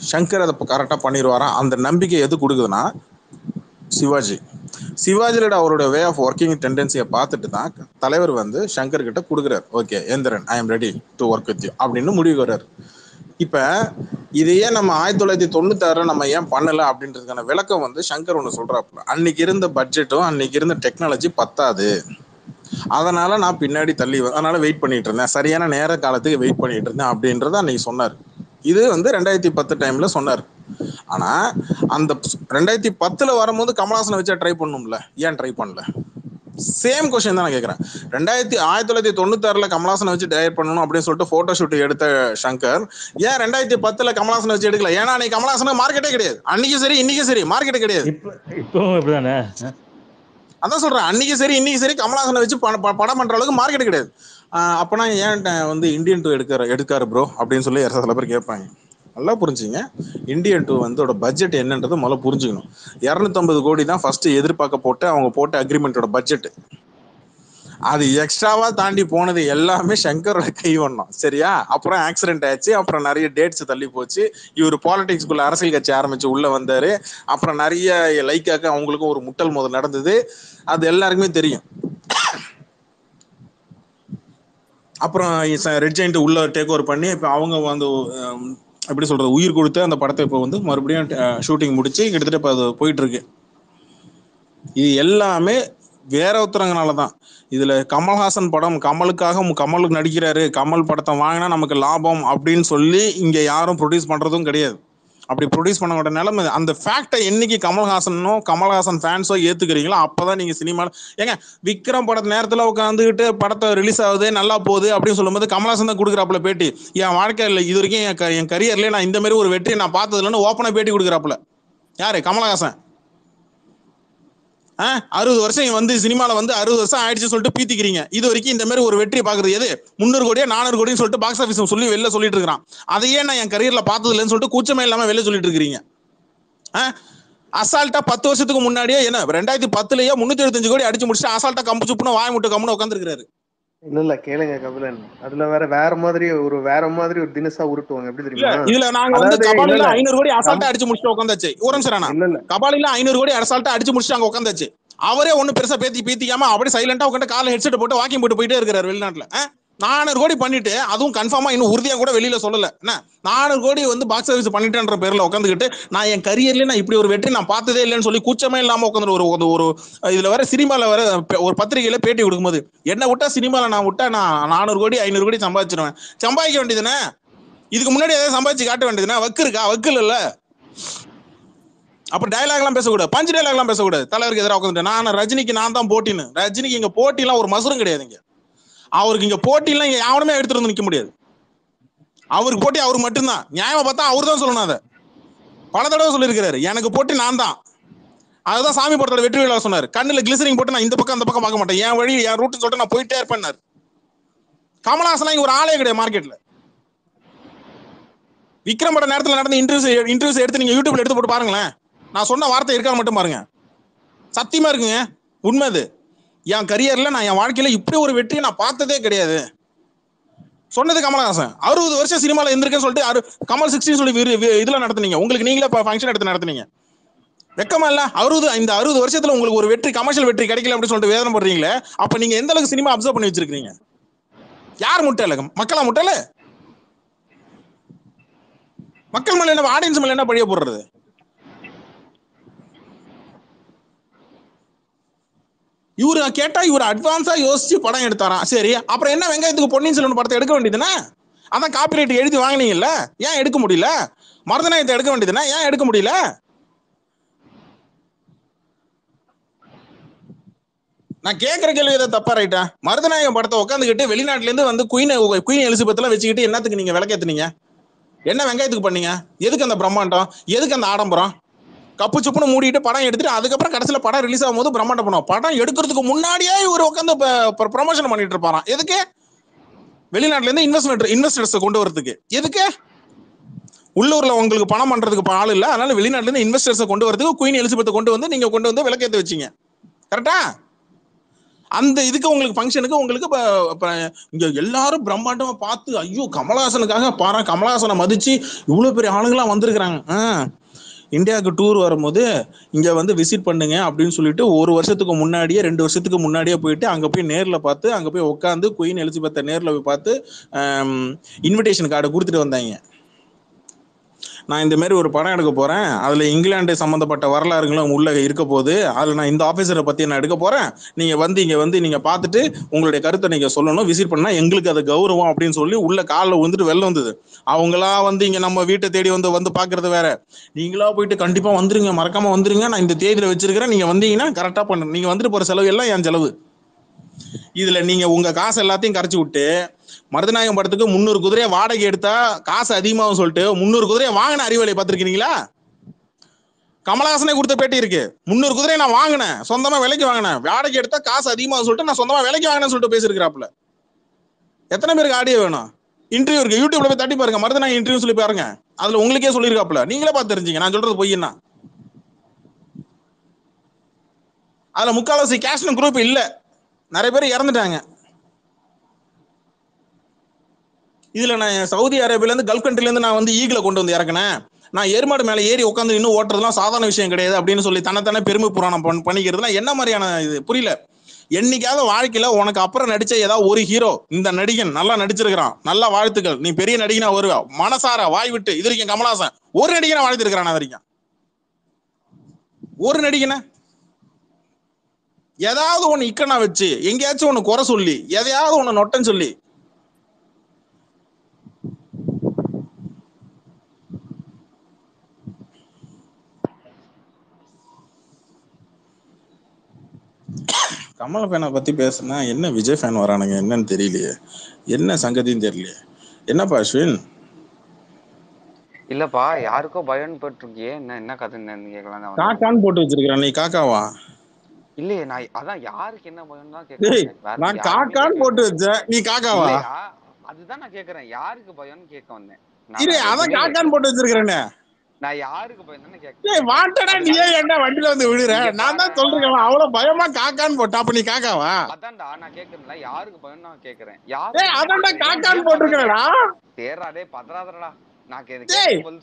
சங்கர் அதை கரெக்டா பண்ணிடுவாரா? அந்த நம்பிக்கை எது கொடுக்குதுன்னா சிவாஜியோட அவரோட வே ஆஃப் ஒர்க்கிங் டெண்டன்சியை பார்த்துட்டு தான் தலைவர் வந்து சங்கர் கிட்ட கொடுக்குறாரு. Okay Enthiran, I am ready to work with you அப்படின்னு முடிவு வர்றாரு. இப்ப இதையே நம்ம 1996 நம்ம ஏன் பண்ணல அப்படின்றதுக்கான விளக்கம் வந்து சங்கர் ஒண்ணு சொல்றாப்புல, அன்னைக்கு இருந்த பட்ஜெட்டும் அன்னைக்கு இருந்த டெக்னாலஜி பத்தாது, அதனால நான் பின்னாடி அதனால வெயிட் பண்ணிட்டு இருந்தேன், சரியான நேர காலத்துக்கு வெயிட் பண்ணிட்டு இருந்தேன் அப்படின்றத அன்னைக்கு சொன்னார். இது வந்து 2010 டைம்ல சொன்னார். ஆனா அந்த 2010 வரும்போது கமல்ஹாசனை வச்சா ட்ரை பண்ணும்ல, ஏன் ட்ரை பண்ணல? சேம் கொஸ்டின் தான் நான் கேட்கறேன். 1996 கமல்ஹாசனை வச்சு டைரக்ட் பண்ணணும் அப்படின்னு சொல்லிட்டு போட்டோ ஷூட் எடுத்த சங்கர் ஏன் 2010 கமல்ஹாசனை வச்சு எடுக்கல? ஏன்னா அன்னைக்கு கமல்ஹாசனுக்கு மார்க்கெட்டே கிடையாது. அன்னைக்கும் சரி இன்னைக்கும் சரி மார்க்கெட்டே கிடையாது. அதான் சொல்றேன், அன்னைக்கு சரி இன்னைக்கு சரி கமல்ஹாசனை வச்சு படம் பண்ற அளவுக்கு மார்க்கெட் கிடையாது. அப்பனா ஏன் வந்து இந்தியன் 2 எடுக்காரு ப்ரோ அப்படின்னு சொல்லி சில பேர் கேட்பாங்க. நல்லா புரிஞ்சுங்க, இந்தியன் 2 வந்து பட்ஜெட் என்னன்றது முதல்ல புரிஞ்சுக்கணும். 250 கோடி தான் ஃபர்ஸ்ட் எதிர்பார்க்க போட்டு அவங்க போட்ட அக்ரிமெண்டோட பட்ஜெட். அது எக்ஸ்ட்ராவா தாண்டி போனது எல்லாமே சங்கரோட கைவண்ணம், சரியா? அப்புறம் ஆக்சிடென்ட் ஆச்சு, அப்புறம் நிறைய டேட்ஸ் தள்ளி போச்சு, இவர் பாலிடிக்ஸ்குள்ள அரசியல் கட்சி ஆரம்பிச்சு உள்ள வந்தாரு, அப்புறம் நிறைய லைக்காக அவங்களுக்கும் ஒரு முட்டல் மோதல் நடந்தது, அது எல்லாருக்குமே தெரியும். அப்புறம் ரெட் ஜெயண்ட் உள்ள டேக் ஓவர் பண்ணி இப்போ அவங்க வந்து எப்படி சொல்றது உயிர் கொடுத்து அந்த படத்தை இப்போ வந்து மறுபடியும் ஷூட்டிங் முடிச்சு கிட்டத்தட்ட இப்போ அது போயிட்டு இருக்கு. இது எல்லாமே வேற ஒருத்தரங்கனால தான். இதுல கமல்ஹாசன் படம் கமலுக்கு நடிக்கிறாரு, கமல் படத்தை வாங்கினா நமக்கு லாபம் அப்படின்னு சொல்லி இங்க யாரும் ப்ரொடியூஸ் பண்றதும் கிடையாது. அப்படி ப்ரொடியூஸ் பண்ண நிலைமை. அந்த ஃபேக்டை என்னைக்கு கமல்ஹாசன் ஃபேன்ஸோ ஏத்துக்கிறீங்களோ அப்பதான் நீங்க சினிமால ஏங்க விக்ரம் படத்து நேரத்துல உட்காந்துக்கிட்டு படத்தை ரிலீஸ் ஆகுது நல்லா போகுது அப்படின்னு சொல்லும்போது கமல்ஹாசன் தான் கொடுக்குறாப்புல பேட்டி. என் வாழ்க்கையில் இது வரைக்கும் என் கரியர்லயே நான் இந்த மாதிரி ஒரு வெற்றியை நான் பார்த்தது இல்லைன்னு ஓப்பனா பேட்டி கொடுக்குறாப்புல. யாரு? கமல்ஹாசன். 60 வருஷம் வந்து சினிமால வந்து 60 வருஷம் ஆயிடுச்சு சொல்லிட்டு பீத்திக்கிறீங்க. இது வரைக்கும் இந்த மாதிரி ஒரு வெற்றியை பாக்குறது எது? 300 கோடியா 400 கோடின்னு சொல்லிட்டு பாக்ஸ் ஆஃபீஸ் சொல்லி வெளில சொல்லிட்டு இருக்கான். அதையே நான் என் கரியர்ல பார்த்தது இல்லைன்னு சொல்லிட்டு கூச்சமே இல்லாம வெளில சொல்லிட்டு இருக்கிறீங்க. அசால்ட்டா 10 வருஷத்துக்கு முன்னாடியே என்ன 2010லயே 375 கோடி அடிச்சு முடிச்சுட்டு அசால்ட்டா கம்பு சுப்புன்னு வாய் முட்டை கம்முன்னு உட்காந்துருக்காரு. இல்ல கேளுங்க கபிலன், அதுல வேற மாதிரி ஒரு தினசா உருட்டுவாங்க. எப்படி தெரியுமா? இதுல நாங்க வந்து கபாலில 500 கோடி அசால்ட்டா அடிச்சு முடிச்சுட்டு உட்காந்தாச்சு. ஒரு நிமிஷம், கபாலில 500 கோடி அசால்ட்டா அடிச்சு முடிச்சுட்டு அங்க உட்காந்தாச்சு. அவரே ஒண்ணு பெருசா பீத்திக்காம அப்படியே சைலண்டா உட்காந்து கால ஹெட்செட் போட்டு வாக்கிங் போட்டு போயிட்டே இருக்காரு வெளிநாட்டுல. 400 கோடி பண்ணிட்டு அதுவும் கன்ஃபார்மா இன்னும் உறுதியா கூட வெளியில சொல்லல. என்ன 400 கோடி வந்து பாக்ஸ் ஆஃபீஸ் பண்ணிட்டேன்ற பேர்ல உட்காந்துக்கிட்டு நான் என் கரியர்ல நான் இப்படி ஒரு வெற்றி நான் பார்த்ததே இல்லைன்னு சொல்லி கூச்சமே இல்லாம உட்காந்து ஒரு இதுல வர சினிமால வர ஒரு பத்திரிகையில பேட்டி கொடுக்கும்போது என்ன விட்டா சினிமால நான் 400 கோடி 500 கோடி சம்பாதிச்சிருவேன். சம்பாதிக்க வேண்டியதுனே. இதுக்கு முன்னாடி ஏதாவது சம்பாதிச்சு காட்ட வேண்டியதுனா? வக்கு இருக்கா? வக்கு இல்ல. அப்ப டயலாக் எல்லாம் பேசக்கூடாது, பஞ்ச் டயலாக் எல்லாம் பேசக்கூடாது. தலைவருக்கு எதிராக உட்காந்துட்டு நான் ரஜினிக்கு நான் தான் போட்டின்னு. ரஜினிக்கு இங்க போட்டி எல்லாம் ஒரு மசூரும் கிடையாதுங்க. அவருக்கு இங்க போட்டிலாம் இங்க யாருமே எடுத்துட்டு வந்து நிக்க முடியாது. அவருக்கு போட்டி அவருக்கு மட்டும்தான். நியாயமா பார்த்தா அவரு தான் சொல்லணும். அதை பல தடவை சொல்லியிருக்கிறாரு, எனக்கு போட்டி நான் தான். அதுதான் சாமி படத்தோட வெற்றி விழா சொன்னார். கண்ணுல கிளிசரிங் போட்டு நான் இந்த பக்கம் அந்த பக்கம் பார்க்க மாட்டேன், என் வழி என் ரூட் சொல்லிட்டு நான் போயிட்டே இருப்பேன். கமல்ஹாசன் இங்க ஒரு ஆளே கிடையாது மார்க்கெட்ல. விக்ரம் பட நேரத்தில் நடந்த இன்டர்வியூஸ் எடுத்து நீங்க யூடியூப்ல எடுத்து போட்டு பாருங்களேன். நான் சொன்ன வார்த்தை இருக்கா மட்டும் பாருங்க, சத்தியமா இருக்குங்க, உண்மை அது. என் கரியர்ல நான் என் வாழ்க்கையில இப்படி ஒரு வெற்றியை நான் பார்த்ததே கிடையாது சொன்னது கமல்ஹாசன். 60 வருஷம் சினிமால இருந்திருக்கேன்னு சொல்லிட்டு கமல் 60 சொல்லி இதுல நடத்துனீங்க. உங்களுக்கு நீங்களே ஃபங்க்ஷன் எடுத்து நடத்துனீங்க. வெக்கமா இல்ல? 60 வருஷத்துல உங்களுக்கு ஒரு வெற்றி, கமர்ஷியல் வெற்றி கிடைக்கல அப்படின்னு சொல்லிட்டு வேதனை பண்றீங்களே. அப்ப நீங்க எந்த அளவுக்கு சினிமா அப்சர்வ் பண்ணி வச்சிருக்கீங்க? யார் முட்டல? மக்களா முட்டல? மக்கள் மேல என்ன, ஆடியன்ஸ் மேல என்ன பழிய போடுறது? இவரு கேட்டா இவர் அட்வான்ஸா யோசிச்சு படம் எடுத்தாராம். சரி, அப்புறம் என்ன வெங்காயத்துக்கு பொன்னியின் செல்வன் படத்தை எடுக்க வேண்டியதுன்னா? அதான் காப்பிரைட் எழுதி வாங்கினீங்கல்ல, ஏன் எடுக்க முடியல? மருதநாயகத்தை எடுக்க வேண்டியதுன்னா ஏன் எடுக்க முடியல? நான் கேட்கிற கேள்வி எதாவது தப்பா ரைட்டா? மருதநாயகம் படத்தை உட்காந்துக்கிட்டு வெளிநாட்டுல இருந்து வந்து குயின் எலிசபெத் எல்லாம் வச்சுக்கிட்டு என்னத்துக்கு நீங்க விளக்கேத்துனீங்க? என்ன வெங்காயத்துக்கு பண்ணீங்க? எதுக்கு அந்த பிரம்மாண்டம்? எதுக்கு அந்த ஆடம்பரம்? கப்பு சுப்புன்னு மூடிட்டு படம் எடுத்துட்டு அதுக்கப்புறம் கடைசியில படம் ரிலீஸ் ஆகும் போது பிரம்மாண்டம் பண்ணுவோம். படம் எடுக்கிறதுக்கு முன்னாடியே இவர் உட்காந்து ப்ரொமோஷன் பண்ணிட்டு இருப்பாராம். எதுக்கு? வெளிநாட்டுல இருந்து இன்வெஸ்டர்ஸ் கொண்டு வரதுக்கு. எதுக்கு? உள்ளூர்ல உங்களுக்கு பணம் பண்றதுக்கு ஆள் இல்ல, அதனால வெளிநாட்டுல இருந்து இன்வெஸ்டர்ஸ் கொண்டு வரதுக்கு குயின் எலிசபெத் கொண்டு வந்து நீங்க கொண்டு வந்து விளக்கேத்து வச்சீங்க. கரெக்டா? அந்த இதுக்கு உங்களுக்கு ஃபங்க்ஷனுக்கு உங்களுக்கு இங்க எல்லாரும் பிரம்மாண்டமா பார்த்து ஐயோ கமல்ஹாசனுக்காக பாரு, கமல்ஹாசனை மதிச்சு இவ்வளவு பெரிய ஆளுங்களாம் வந்திருக்கிறாங்க, இந்தியாவுக்கு டூர் வரும்போது இங்க வந்து விசிட் பண்ணுங்க அப்படின்னு சொல்லிட்டு 1 வருஷத்துக்கு முன்னாடியே 2 வருஷத்துக்கு முன்னாடியே போயிட்டு அங்க போய் நேர்ல பார்த்து அங்க போய் உட்காந்து குயின் எலிசபெத்தை நேர்ல போய் பார்த்து இன்விடேஷன் கார்டு கொடுத்துட்டு வந்தாங்க. நான் இந்த மாதிரி ஒரு படம் எடுக்க போறேன், அதுல இங்கிலாந்து சம்பந்தப்பட்ட வரலாறுகளும் உள்ள இருக்க போது, அதுல நான் இந்த ஆபீசரை பத்தி நான் எடுக்க போறேன், நீங்க வந்து இங்க வந்து நீங்க பார்த்துட்டு உங்களுடைய கருத்தை நீங்க சொல்லணும், விசிட் பண்ணா எங்களுக்கு அது கௌரவம் அப்படின்னு சொல்லி உள்ள காலில் வந்துட்டு வெளில வந்தது. அவங்களா வந்து இங்க நம்ம வீட்டை தேடி வந்து பாக்குறது வேற. நீங்களா போயிட்டு கண்டிப்பா வந்துருங்க, மறக்காம வந்துருங்க, நான் இந்த தேதியில வச்சிருக்கிறேன், நீங்க வந்தீங்கன்னா கரெக்டா பண்ணு, நீங்க வந்துட்டு போற செலவு எல்லாம் என் செலவு. இதுல நீங்க உங்க காசு எல்லாத்தையும் கரைச்சு விட்டு மருதநாயகம் படத்துக்கு 300 குதிரையை வாடகை எடுத்தா காசு அதிகமாகும் சொல்லிட்டு 300 குதிரையை வாங்கின அறிவலை பார்த்திருக்கீங்களா? கமல்ஹாசனே கொடுத்த பேட்டி இருக்கு. 300 குதிரையை நான் வாங்கினேன், சொந்தமா விலைக்கு வாங்கினேன், வாடகை எடுத்தா காசு அதிகமாகும் சொல்லிட்டு நான் சொந்தமா விலைக்கு வாங்கினேன்னு சொல்லிட்டு பேசிருக்கிறாப்புல. எத்தனை பேருக்கு ஆடியோ வேணும்? இன்டர்வியூ இருக்கு, யூடியூப்ல போய் தட்டி பாருங்க, மருதநாயகம் இன்டர்வியூ சொல்லி பாருங்க, அதுல உங்களுக்கே சொல்லியிருக்காப்புல. நீங்களே பார்த்து தெரிஞ்சுங்க நான் சொல்றது பொய்னா. அதுல முக்கால்வாசி கேஷ்னு குரூப் இல்ல, நிறைய பேர் இறந்துட்டாங்க. இதுல நான் சவுதி அரேபியால இருந்து கல்ஃப் கண்ட்ரில இருந்து நான் வந்து ஈகிளை கொண்டு வந்து இறக்குனேன், நான் எருமாடு மேல ஏறி உட்காந்து இன்னும் ஓட்டுறதுலாம் சாதாரண விஷயம் கிடையாது அப்படின்னு சொல்லி தன்னைத்தானே பெருமை புராணம் பண்ணிக்கிறதுலாம் என்ன மாதிரியான இது? புரியல. என்னைக்காவது வாழ்க்கையில உனக்கு அப்புறம் நடிச்ச ஏதாவது ஒரு ஹீரோ, இந்த நடிகன் நல்லா நடிச்சிருக்கிறான், நல்லா வாழ்த்துக்கள், நீ பெரிய நடிகனா வருவா, மனசார வாய் விட்டு இது வரைக்கும் கமல்ஹாசன் ஒரு நடிகனை வாழ்த்திருக்கிறான்? அது வரைக்கும் ஒரு நடிகனை ஏதாவது ஒண்ணு இக்கனா வச்சு எங்கேயாச்சும் ஒண்ணு குறை சொல்லி எதையாவது ஒண்ணு நொட்டன் சொல்லி கமல் ஃபேனை பத்தி பேசுனா என்ன விஜய் ஃபேன் வரானுங்க என்னன்னு தெரியலையே, என்ன சங்கதின்னு தெரியலையே. என்னப்பா அஸ்வின்? இல்லப்பா யாருக்கோ பயன் போட்டிருக்கியே, என்ன என்ன கதைன்னு கேட்கலாம். காக்கான்னு போட்டு வச்சிருக்கிறேன், நீ காக்காவா? இல்லையே, நான் அதான் யாருக்கு என்ன பயன் தான் டேய், கேட்க நான் காக்கான்னு போட்டு வச்சேன், நீ காக்காவா? அதுதான் நான் கேக்குறேன், யாருக்கு பயம்னு கேட்க வந்தேன். இரு, அதான் காக்கான்னு போட்டு வச்சிருக்கிறேனே. நான் யாருக்கு பயந்தானே கேட்க. ஏய் வாட்டடா, நீ ஏன் என்ன வண்டில வந்து விடுற? நான் தான் சொல்றேன், அவ்வளவு பயமா காக்கான்னு போட்டா, அப்ப நீ காக்காவா? அதான்டா நான் கேக்குறேன்ல, யாருக்கு பயம் நான் கேக்குறேன். ஏய் அதான்டா காக்கான்னு போட்டுருக்கேன்டா. தேரா டேய் பதறாதடா. நான்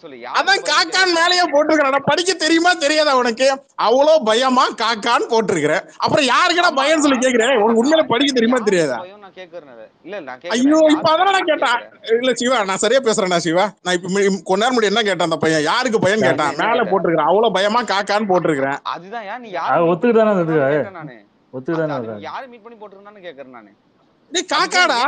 சொல்லி அதான் காக்கான் மேலேயே போட்டுருக்கேன். படிக்க தெரியுமா தெரியாதா உனக்கு? அவ்வளவு பயமா காக்கான்னு போட்டிருக்கிறேன். அப்புறம் யாருக்குடா பயம் சொல்லி கேக்குறேன்? உனக்கு உண்மையில படிக்க தெரியுமா தெரியாதா? நான் கேக்குறேன். இல்ல நான் ஐயோ, இப்ப அதான் நான் கேட்டேன். இல்ல சிவா, நான் சரியா பேசுறேனா சிவா? நான் இப்ப கொஞ்ச நேரம் முன்னாடி என்ன கேட்டேன், அந்த பையன் யாருக்கு பயம் கேட்டான், மேல போட்டிருக்கிறேன் அவ்வளவு பயமா காக்கான்னு போட்டிருக்கிறேன். அதுதான் நீ யாரு ஒத்துக்கிட்டானே நானு ஒத்துக்கிட்டானே யாரு மீட் பண்ணி போட்டிருந்தான்னு கேக்குறேன் நானு. நீ காக்காடா,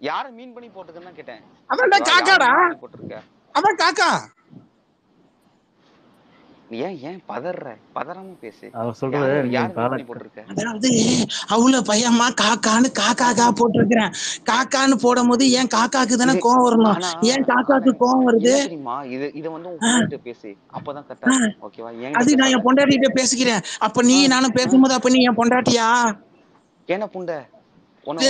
யார மீன் பண்ணி போட்டுக்கன்னு கேட்டேன். அதான்டா காக்காடா போட்டுருக்க. அதான் காக்கா. நீ ஏன் பதறாம பேசு. அவன் சொல்றது போட்டிருக்க. அதாவது அவ்வளவு பயமா காக்கான்னு காக்கா போட்டிருக்கிறேன். காக்கான்னு போடும் போது ஏன் காக்காக்கு தானே கோவம் வரணும், ஏன் காக்காக்கு கோவம் வருது தெரியுமா? இத வந்து உங்ககிட்ட பேசி அப்பதான் கரெக்டா இருக்கும். ஓகேவா? அது நான் என் பொண்டாட்டிகிட்ட பேசிக்கிறேன். அப்ப நீ நானும் பேசும்போது அப்ப நீ என் பொண்டாட்டியா? என்ன புண்டை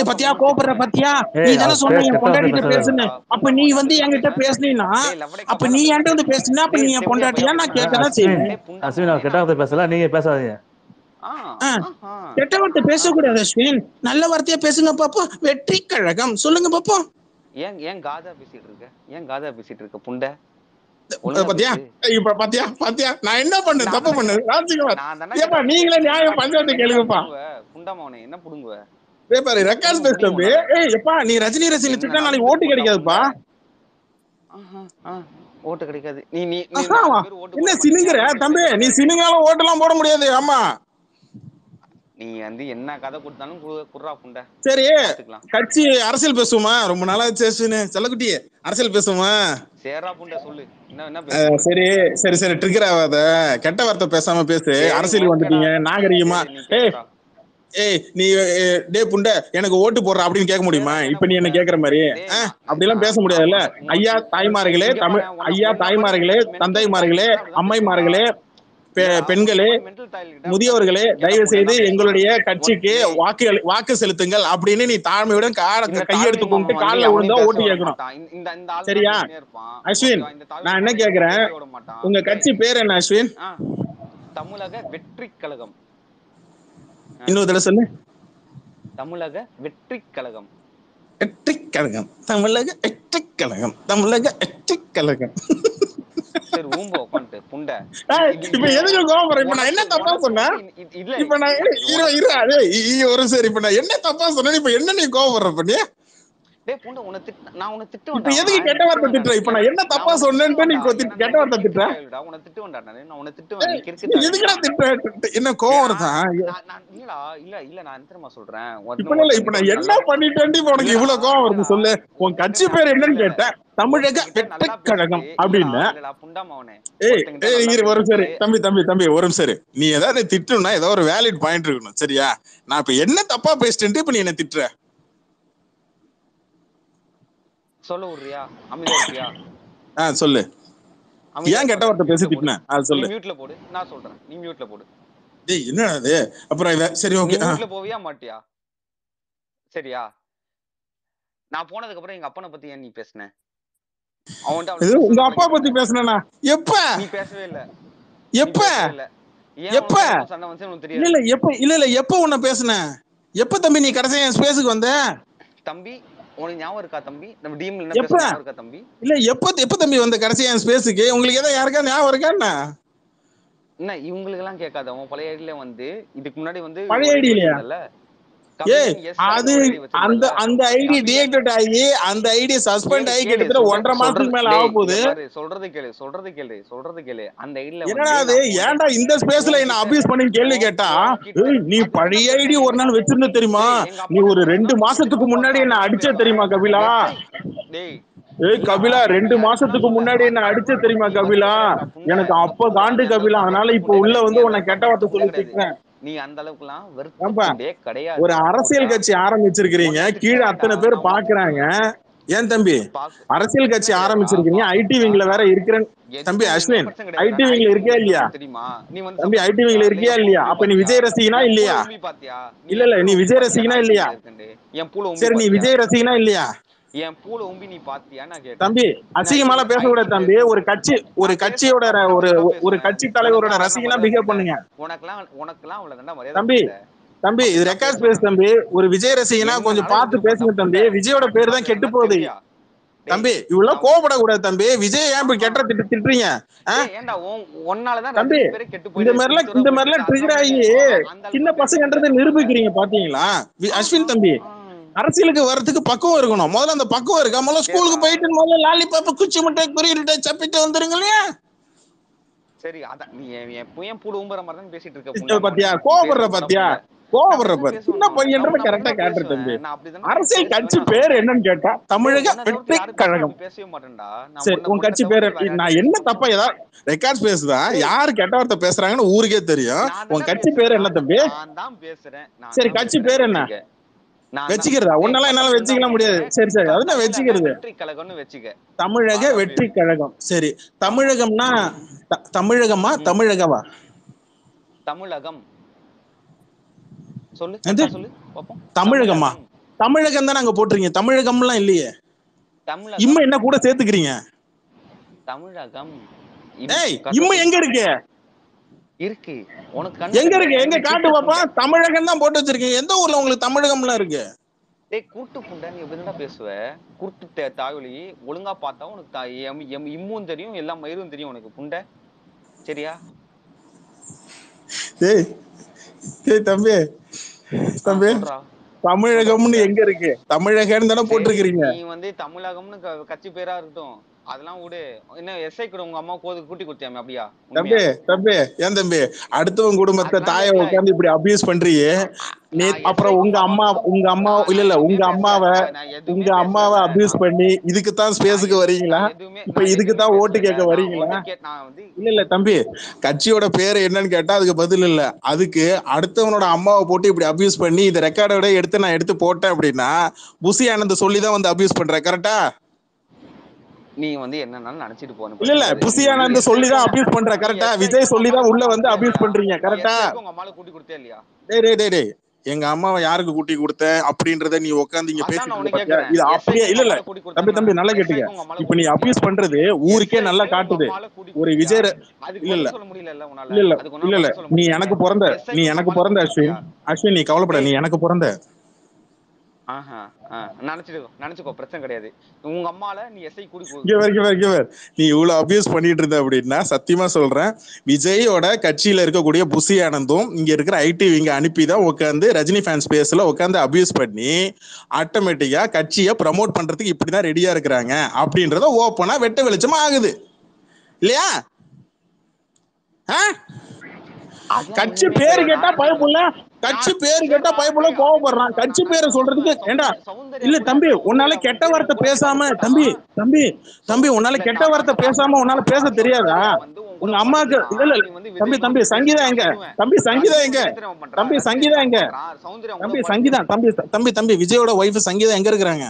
பத்தியா கோபப்படுற பத்தியா? நீ தானே சொன்ன என் பொண்டாட்டிட்ட பேசுன்னு. அப்ப நீ வந்து என்கிட்ட பேசுனீன்னா அப்ப நீ என்கிட்ட வந்து பேசுனா அப்ப நீ என் பொண்டாட்டியா? நான் கேட்கதான் செய்வேன். அஸ்வின், கெட்ட வார்த்தை பேசல, நீங்க பேசாதீங்க. கெட்ட வார்த்தை பேசக்கூடாது அஸ்வின், நல்ல வார்த்தையா பேசுங்க பாப்போம். வெற்றி கழகம் சொல்லுங்க பாப்போம். ஏன் காதா பேசிட்டு இருக்க புண்டை? பாத்தியா இப்ப பாத்தியா நான் என்ன பண்ணேன், தப்பு பண்ணேன். நீங்களே நியாயம் பஞ்சாயத்து கேளுங்கப்பா. புண்டாமவனே என்ன புடுங்குவ? பாரு ரெக்கார்ட் பேச தம்பி. ஏய் எப்பா, நீ ரஜினி திட்டா நாளைக்கு ஓட்டு கிடைக்காதுப்பா. ஓட்டு கிடைக்காது. நீ என்ன சினுங்கற தம்பி? நீ சினுங்காலும் ஓட்டு எல்லாம் போட முடியாது. ஆமா, நீ வந்து என்ன கதை கொடுத்தாலும் குர்ரா புண்டை. சரி, கட்சி அரசியல் பேசுவோமா? ரொம்ப நாளா செல்லக்குட்டி அரசியல் பேசுவோமா? சேரா புண்டை சொல்லு. என்ன சரி சரி சரி, ட்ரிகர் ஆகாத, கெட்ட வார்த்தை பேசாம பேசு. அரசியல் வந்துட்டீங்க நாகரிகமா. ஏய் நீ டே புண்டை எனக்கு ஓட்டு போடுற அப்படின்னு கேட்க முடியுமா? இப்ப நீ என்ன கேக்குற மாதிரி அப்படி எல்லாம் பேச முடியாதுல்ல. ஐயா தாய்மார்களே, ஐயா தாய்மார்களே, தந்தைமார்களே, அம்மைமார்களே, பெண்களே, முதியவர்களே, தயவு செய்து எங்களுடைய கட்சிக்கு வாக்கு செலுத்துங்கள் அப்படின்னு நீ தாழ்மையுடன் கையெடுத்து கொண்டு காலில் விழுந்தா ஓட்டு கேட்கணும். சரியா அஸ்வின்? நான் என்ன கேக்குறேன், உங்க கட்சி பேர் என்ன அஸ்வின்? தமிழக வெற்றி கழகம். இன்னொரு தடவை சொல்லு. தமிழக வெற்றி கழகம். வெற்றி கழகம், தமிழக வெற்றி கழகம், தமிழக வெற்றி கழகம். சரி ஊம்போ உட்காந்து புண்டை. இப்ப எதுக்கு கோபப்படுற? இப்ப நான் என்ன தப்பா சொன்னேன்? இப்ப நான் ஒரு சரி, இப்ப நான் என்ன தப்பா சொன்னேன்? இப்ப என்ன நீ கோபப்படுற? பண்ணி டேய் புண்டை, நான் உன்னை திட்டு இப்ப எதுக்கு கெட்ட வார்த்தை திட்டுற? இப்ப நான் என்ன தப்பா சொன்னேன்னு நீ கெட்ட வார்த்தை திட்டுற? உன்னை திட்டு வேண்டாம், நான் உன்னை திட்டுவேன். நீ கிறுக்கு எதுக்குடா திட்டுற? என்ன கோவம் வருதா? இல்ல நான் என்ன தெரியுமா சொல்றேன். இப்ப நான் என்ன பண்ணிட்டேன் இப்ப உனக்கு இவ்வளவு கோவம் வருது? சொல்லு, உன் கட்சி பேர் என்னன்னு கேட்டேன். தமிழக வெற்றி கழகம் அப்படின்னு. ஒரு சரி தம்பி ஒரு சரி, நீ ஏதாவது திட்டுனா ஏதோ ஒரு வேலிட் பாயிண்ட் இருக்கணும். சரியா? நான் இப்ப என்ன தப்பா பேசிட்டேன் இப்ப நீ என்ன திட்டுற? சொல்ல விடுறியா? அமைதியா இருக்கியா? சொல்லு. ஏன் கெட்ட வார்த்தை பேசி திட்டுன? சொல்லு. மியூட்ல போடு, நான் சொல்றேன். நீ மியூட்ல போடு. டேய் என்னடா இது? அப்புறம் சரி ஓகே. மியூட்ல போவியா மாட்டியா? சரியா? நான் போனதுக்கு அப்புறம் எங்க அப்பனை பத்தி ஏன் நீ பேசுன? உங்க அப்பா பத்தி பேசுனா? எப்ப? நீ பேசவே இல்ல. எப்ப? எப்ப? சண்டை வந்து உனக்கு தெரியாது. இல்ல எப்ப? இல்ல எப்ப உன்ன பேசுன? எப்ப தம்பி நீ கடைசியா என் ஸ்பேஸ்க்கு வந்த? தம்பி உனக்கு ஞாபகம் இருக்கா தம்பி? நம்ம டீம்ல என்ன பேச ஞாபகம் இருக்கா தம்பி? இல்ல எப்ப தம்பி வந்த கடைசியா என் ஸ்பேஸ்க்கு? உங்களுக்கு ஏதோ யாருக்கா ஞாபகம் இருக்கா என்ன? இவங்களுக்கு எல்லாம் கேட்காத. அவன் பழைய ஐடியில வந்து இதுக்கு முன்னாடி வந்து பழைய ஐடியில அது அந்த ஐடி டீஆக்டிவேட் ஆகி அந்த ஐடி சஸ்பெண்ட் ஆகி கிட்டத்தட்ட 1.5 மாசத்துக்கு மேல ஆக போகுது. சொல்றது கேளு. அந்த ஐடில என்னடா அது? ஏன்டா இந்த ஸ்பேஸ்ல என்ன அபியூஸ் பண்ணி கேள்வி கேட்டா? நீ பழைய ஐடி ஒரு நாள் வச்சிருந்த தெரியுமா? நீ ஒரு 2 மாசத்துக்கு முன்னாடி என்ன அடிச்ச தெரியுமா கபிலா? கபிலா 2 மாசத்துக்கு முன்னாடி என்ன அடிச்ச தெரியுமா கபிலா? எனக்கு அப்ப காண்டு கபிலா. அதனால இப்ப உள்ள வந்து உன்னை கெட்ட வார்த்தை சொல்லி திட்டுறேன். நீ அந்த அளவுக்குலாம் ஏன்பா வெறுத்ததே கிடையாது. ஒரு அரசியல் ஓகேவா? கட்சி ஆரம்பிச்சிருக்கிறீங்க, ஒண்ணு கீழே கேளுடா, அத்தனை பேர் நான் உனக்கு பாக்குறாங்க. ஏன் தம்பி பாக்கு அரசியல் கட்சி பிரச்சனை கிடையாதுடா, ஆரம்பிச்சிருக்கீங்க, ஐடி பாக்கட்டும்டா. விங்ல வேற நான் இருக்கிறேன். தம்பி எதுவுமே அஸ்வின், பிரச்சனை கிடையாதுடா. ஐடி நான் விங்ல ஐடி இருக்கியா விங்ல இல்லையா? இருக்கேன்னு தெரியுமா? நீ வந்து தம்பி சப்போர்ட் ஐடி பண்றியா? விங்ல இல்ல இருக்கியா என் பூல இல்லையா? உம்பி அப்ப நீ பாத்தியா? விஜய் ரசிகனா என் பூல இல்லையா? உம்பி பாத்தியா? நீ இல்ல என் இல்ல, பூல நீ உம்பி விஜய் பாத்தியா? ரசிகனா நான் ஐடி இல்லையா? விங்ல இருக்கேன்டு. என் பூல உம்பி சரி, நீ பாத்தியா? விஜய் ரசிகனா இல்லையா? என் பூல உம்பி நீ பாத்தியா நான் கேட்டேன். தம்பி நான் ஐடி அசிங்கமால பேசக்கூடாது ஐடி தம்பி. ஒரு கட்சி, ஒரு நான் கட்சியோட பேசுறேன்டா, உன்ன ஒரு மாதிரி தான் ஒரு பேசுவேன். கட்சி தலைவரோட உனக்கெல்லாம் அவ்வளவுதான் ரசிகனா மரியாதை பிஹேவ் புண்டை. பண்ணுங்க. உனக்கெல்லாம் அவ்வளவுதான் மரியாதை தம்பி புண்டை. தம்பி இது அப்படிதான் ரெக்கார்ட் பேசு பேசுவேன் நானு. தம்பி. ஒரு விஜய் ரசிகனா கொஞ்சம் என்னனாலும் பார்த்து இருந்துட்டு பேசுங்க போட்டா தம்பி. புண்டை. விஜயோட உனக்கு பேர் தான் பார்த்து கெட்டு என்ன போகுது. தெரியலையா? டேய் தம்பி இவ்வளவு நான் கோவப்படக்கூடாது தம்பி. விஜய் ஏன் இப்படி ஆஹா கெட்ட திட்டுறீங்க? டேய் ஏன்டா உன்னாலதான் தம்பி ரஜினி பேரே கெட்டு இந்த போயிடுது. மாதிரிலாம் சின்சியரா இந்த போயிட்டு மாதிரிலாம் இருக்கு. ட்ரிகர் அதெல்லாம் ஆகி உனக்கு அந்த சின்ன அளவுக்குலாம் பேச பசங்கன்றதை முடியாதுடா உன்னால. நிரூபிக்கிறீங்க பாத்தீங்களா? ஆஹா அஸ்வின் தம்பி, அரசியலுக்கு வர்றதுக்கு பக்குவம் இருக்கணும். முதல்ல அந்த பக்குவம் இருக்கா? முதல்ல கேப்பா. ஸ்கூலுக்கு போயிட்டு முதல்ல லாலிபாப்ப குச்சி முட்டை குறியிட்ட சப்பிட்டு வந்துருங்க இல்லையா? சரி அதான் நீ என் பூல ஊம்புற மாதிரி தான் பேசிட்டு இருக்க புண்டை பாத்தியா மவனே. நீ கோவப்படுற? பேசுறது தான் பாத்தியா புண்டை. நான் கோவப்படுற அப்படிதான் பாரு. சின்ன பேசுவேன். பையன்றத நான் கரெக்டா அப்படிதான் காட்டுற பேசுவேன். தம்பி. நான் அப்படிதானே அரசியல் பேசுவேன். கட்சி நான் பேர் சொல்றேன். என்னன்னு கேட்டா டேய் தமிழக உன்னை தவிர்த்து வெற்றி யாருக்கிட்டையும் நான் கழகம். அப்படி பேசவே மாட்டேன்டா. நான் சரி, உன் உன்னை கட்சி பேர் தவிர்த்து வேற நான் யார்கிட்டயும் என்ன பேச தப்பா மாட்டேன். ஏதாவது ரெக்கார்ட்ஸ் பேசுதான்? டேய் யாரு கெட்ட வார்த்தை பேசுறாங்கன்னு ஊருக்கே தெரியும். நான் உன் தான்டா கட்சி பேசுறேன். பேர் என்ன தம்பி? நான் தான் பேசுறேன். நான் சரி, தான் கட்சி பேசுறேன். பேர் என்ன? வச்சுக்க. நான் தான் வச்சுக்கிறதா? டேய் உன்னால என்னால பக்கத்துல தான் வச்சுக்கலாம் முடியாது. போனேன். சரி சரி, அதுதான் தமிழக வச்சுக்கிறது. வெற்றி கழகம்னு வச்சுக்க. தமிழக அதான் வெற்றி பேரு. கழகம். சரி, ஆமா. தமிழகம்னா தமிழகமா தமிழகவா? தமிழகம் சொல்லு, அது கரெக்டா சொல்லு பாப்போம். தமிழகமா? தமிழகம். தமிழகம் தான் நாங்க போட்டுறீங்க, தமிழகம்லாம் இல்லையே. தமிழகம். இம்ம என்ன கூட சேர்த்துக்கிறீங்க? தமிழகம். ஏய் இம்ம எங்க இருக்கு? இருக்கு. உனக்கு கண்ணு எங்க இருக்கு? தெரியல. எங்க காட்டு பாப்பா. தமிழகம் தான் போட்டு வச்சிருக்கீங்க. எந்த ஊர்ல உங்களுக்கு தமிழகம்லாம் இருக்கு? டேய் கூட்டு புண்டை நீ எப்படிடா பேசுவ? குருட்டு தாயொலி ஒழுங்கா பார்த்தா உனக்கு இம்மும் தெரியும், எல்லா மயிரும் தெரியும் உனக்கு புண்டை. சரியா? டேய் டேய் தம்பி தம்பி, சொல்றா. தமிழகம்னு எங்க இருக்கு? தமிழகம்னு தானே போட்டிருக்கீங்க. நீ வந்து தமிழகம்னு கட்சி பேரா இருக்கட்டும், அதெல்லாம் விடு. என்ன எஸ்ஐ கூட உங்க அம்மா கூட்டி கொடுத்தியாமே அப்படியா? தம்பி தம்பி ஏன் தம்பி அடுத்தவங்க குடும்பத்தை தாயை உட்காந்து இப்படி அபியூஸ் பண்றியே? அப்புறம் உங்க அம்மா இல்ல உங்க அம்மாவை அபியூஸ் பண்ணி இதுக்குத்தான் ஸ்பேஸுக்கு வரீங்களா? இப்ப இதுக்குத்தான் ஓட்டு கேட்க வரீங்களா? இல்ல தம்பி, கட்சியோட பேரு என்னன்னு கேட்டா அதுக்கு பதில் இல்ல. அதுக்கு அடுத்தவனோட அம்மாவை போட்டு இப்படி அபியூஸ் பண்ணி இந்த ரெக்கார்டோட நான் எடுத்து போட்டேன் அப்படின்னா புசி ஆனந்த் சொல்லிதான் வந்து அபியூஸ் பண்றேன். கரெக்டா? நீ வந்து என்னன்னாலும் நினைச்சிட்டு போன. இல்ல புசி ஆனந்த் சொல்லிதான் அபியூஸ் பண்ற. கரெக்டா? விஜய் சொல்லிதான் உள்ள வந்து அபியூஸ் பண்றீங்க. கரெக்டா? உங்க அம்மால கூட்டி கொடுத்தே இல்லையா? டேய் எங்க அம்மாவை யாருக்கு கூட்டி கொடுத்த அப்படின்றத நீ உட்காந்து இங்க பேசிட்டு பாத்தியா? இது அப்படியே இல்ல தம்பி நல்லா கேட்டுக்க. இப்ப நீ அபியூஸ் பண்றது ஊருக்கே நல்லா காட்டுது. ஒரு விஜய் இல்ல நீ எனக்கு பிறந்த அஸ்வின் நீ கவலைப்பட. நீ எனக்கு பிறந்த நினைச்சுக்கோ, பிரச்சனை கிடையாது. உங்க அம்மால நீ எஸ்ஐ கூடி நீ இவ்வளவு அபியூஸ் பண்ணிட்டு இருந்த அப்படின்னா சத்தியமா சொல்றேன், விஜயோட கட்சியில இருக்கக்கூடிய புசி ஆனந்தும் இங்க இருக்கிற ஐடி விங்க அனுப்பிதான் உட்காந்து ரஜினி ஃபேன்ஸ் பேஸ்ல உட்காந்து அபியூஸ் பண்ணி ஆட்டோமேட்டிக்கா கட்சியை ப்ரமோட் பண்றதுக்கு இப்படிதான் ரெடியா இருக்கிறாங்க அப்படின்றத ஓப்பனா வெட்ட வெளிச்சமா ஆகுது இல்லையா? கட்சி பேரு கேட்டா பயப்புள்ள, கட்சி பேரு கேட்டா பயப்புள்ள கோவப்படுறான். கட்சி பேரை சொல்றதுக்கு ஏண்டா இல்ல தம்பி, உன்னால கெட்ட வார்த்தை பேசாம தம்பி உன்னால கெட்ட வார்த்தை பேசாம உன்னால பேச தெரியாதா? உங்க அம்மாக்கு இல்ல தம்பி சங்கீதா எங்க? தம்பி விஜயோட ஒய்ஃப் சங்கீதா எங்க இருக்கிறாங்க?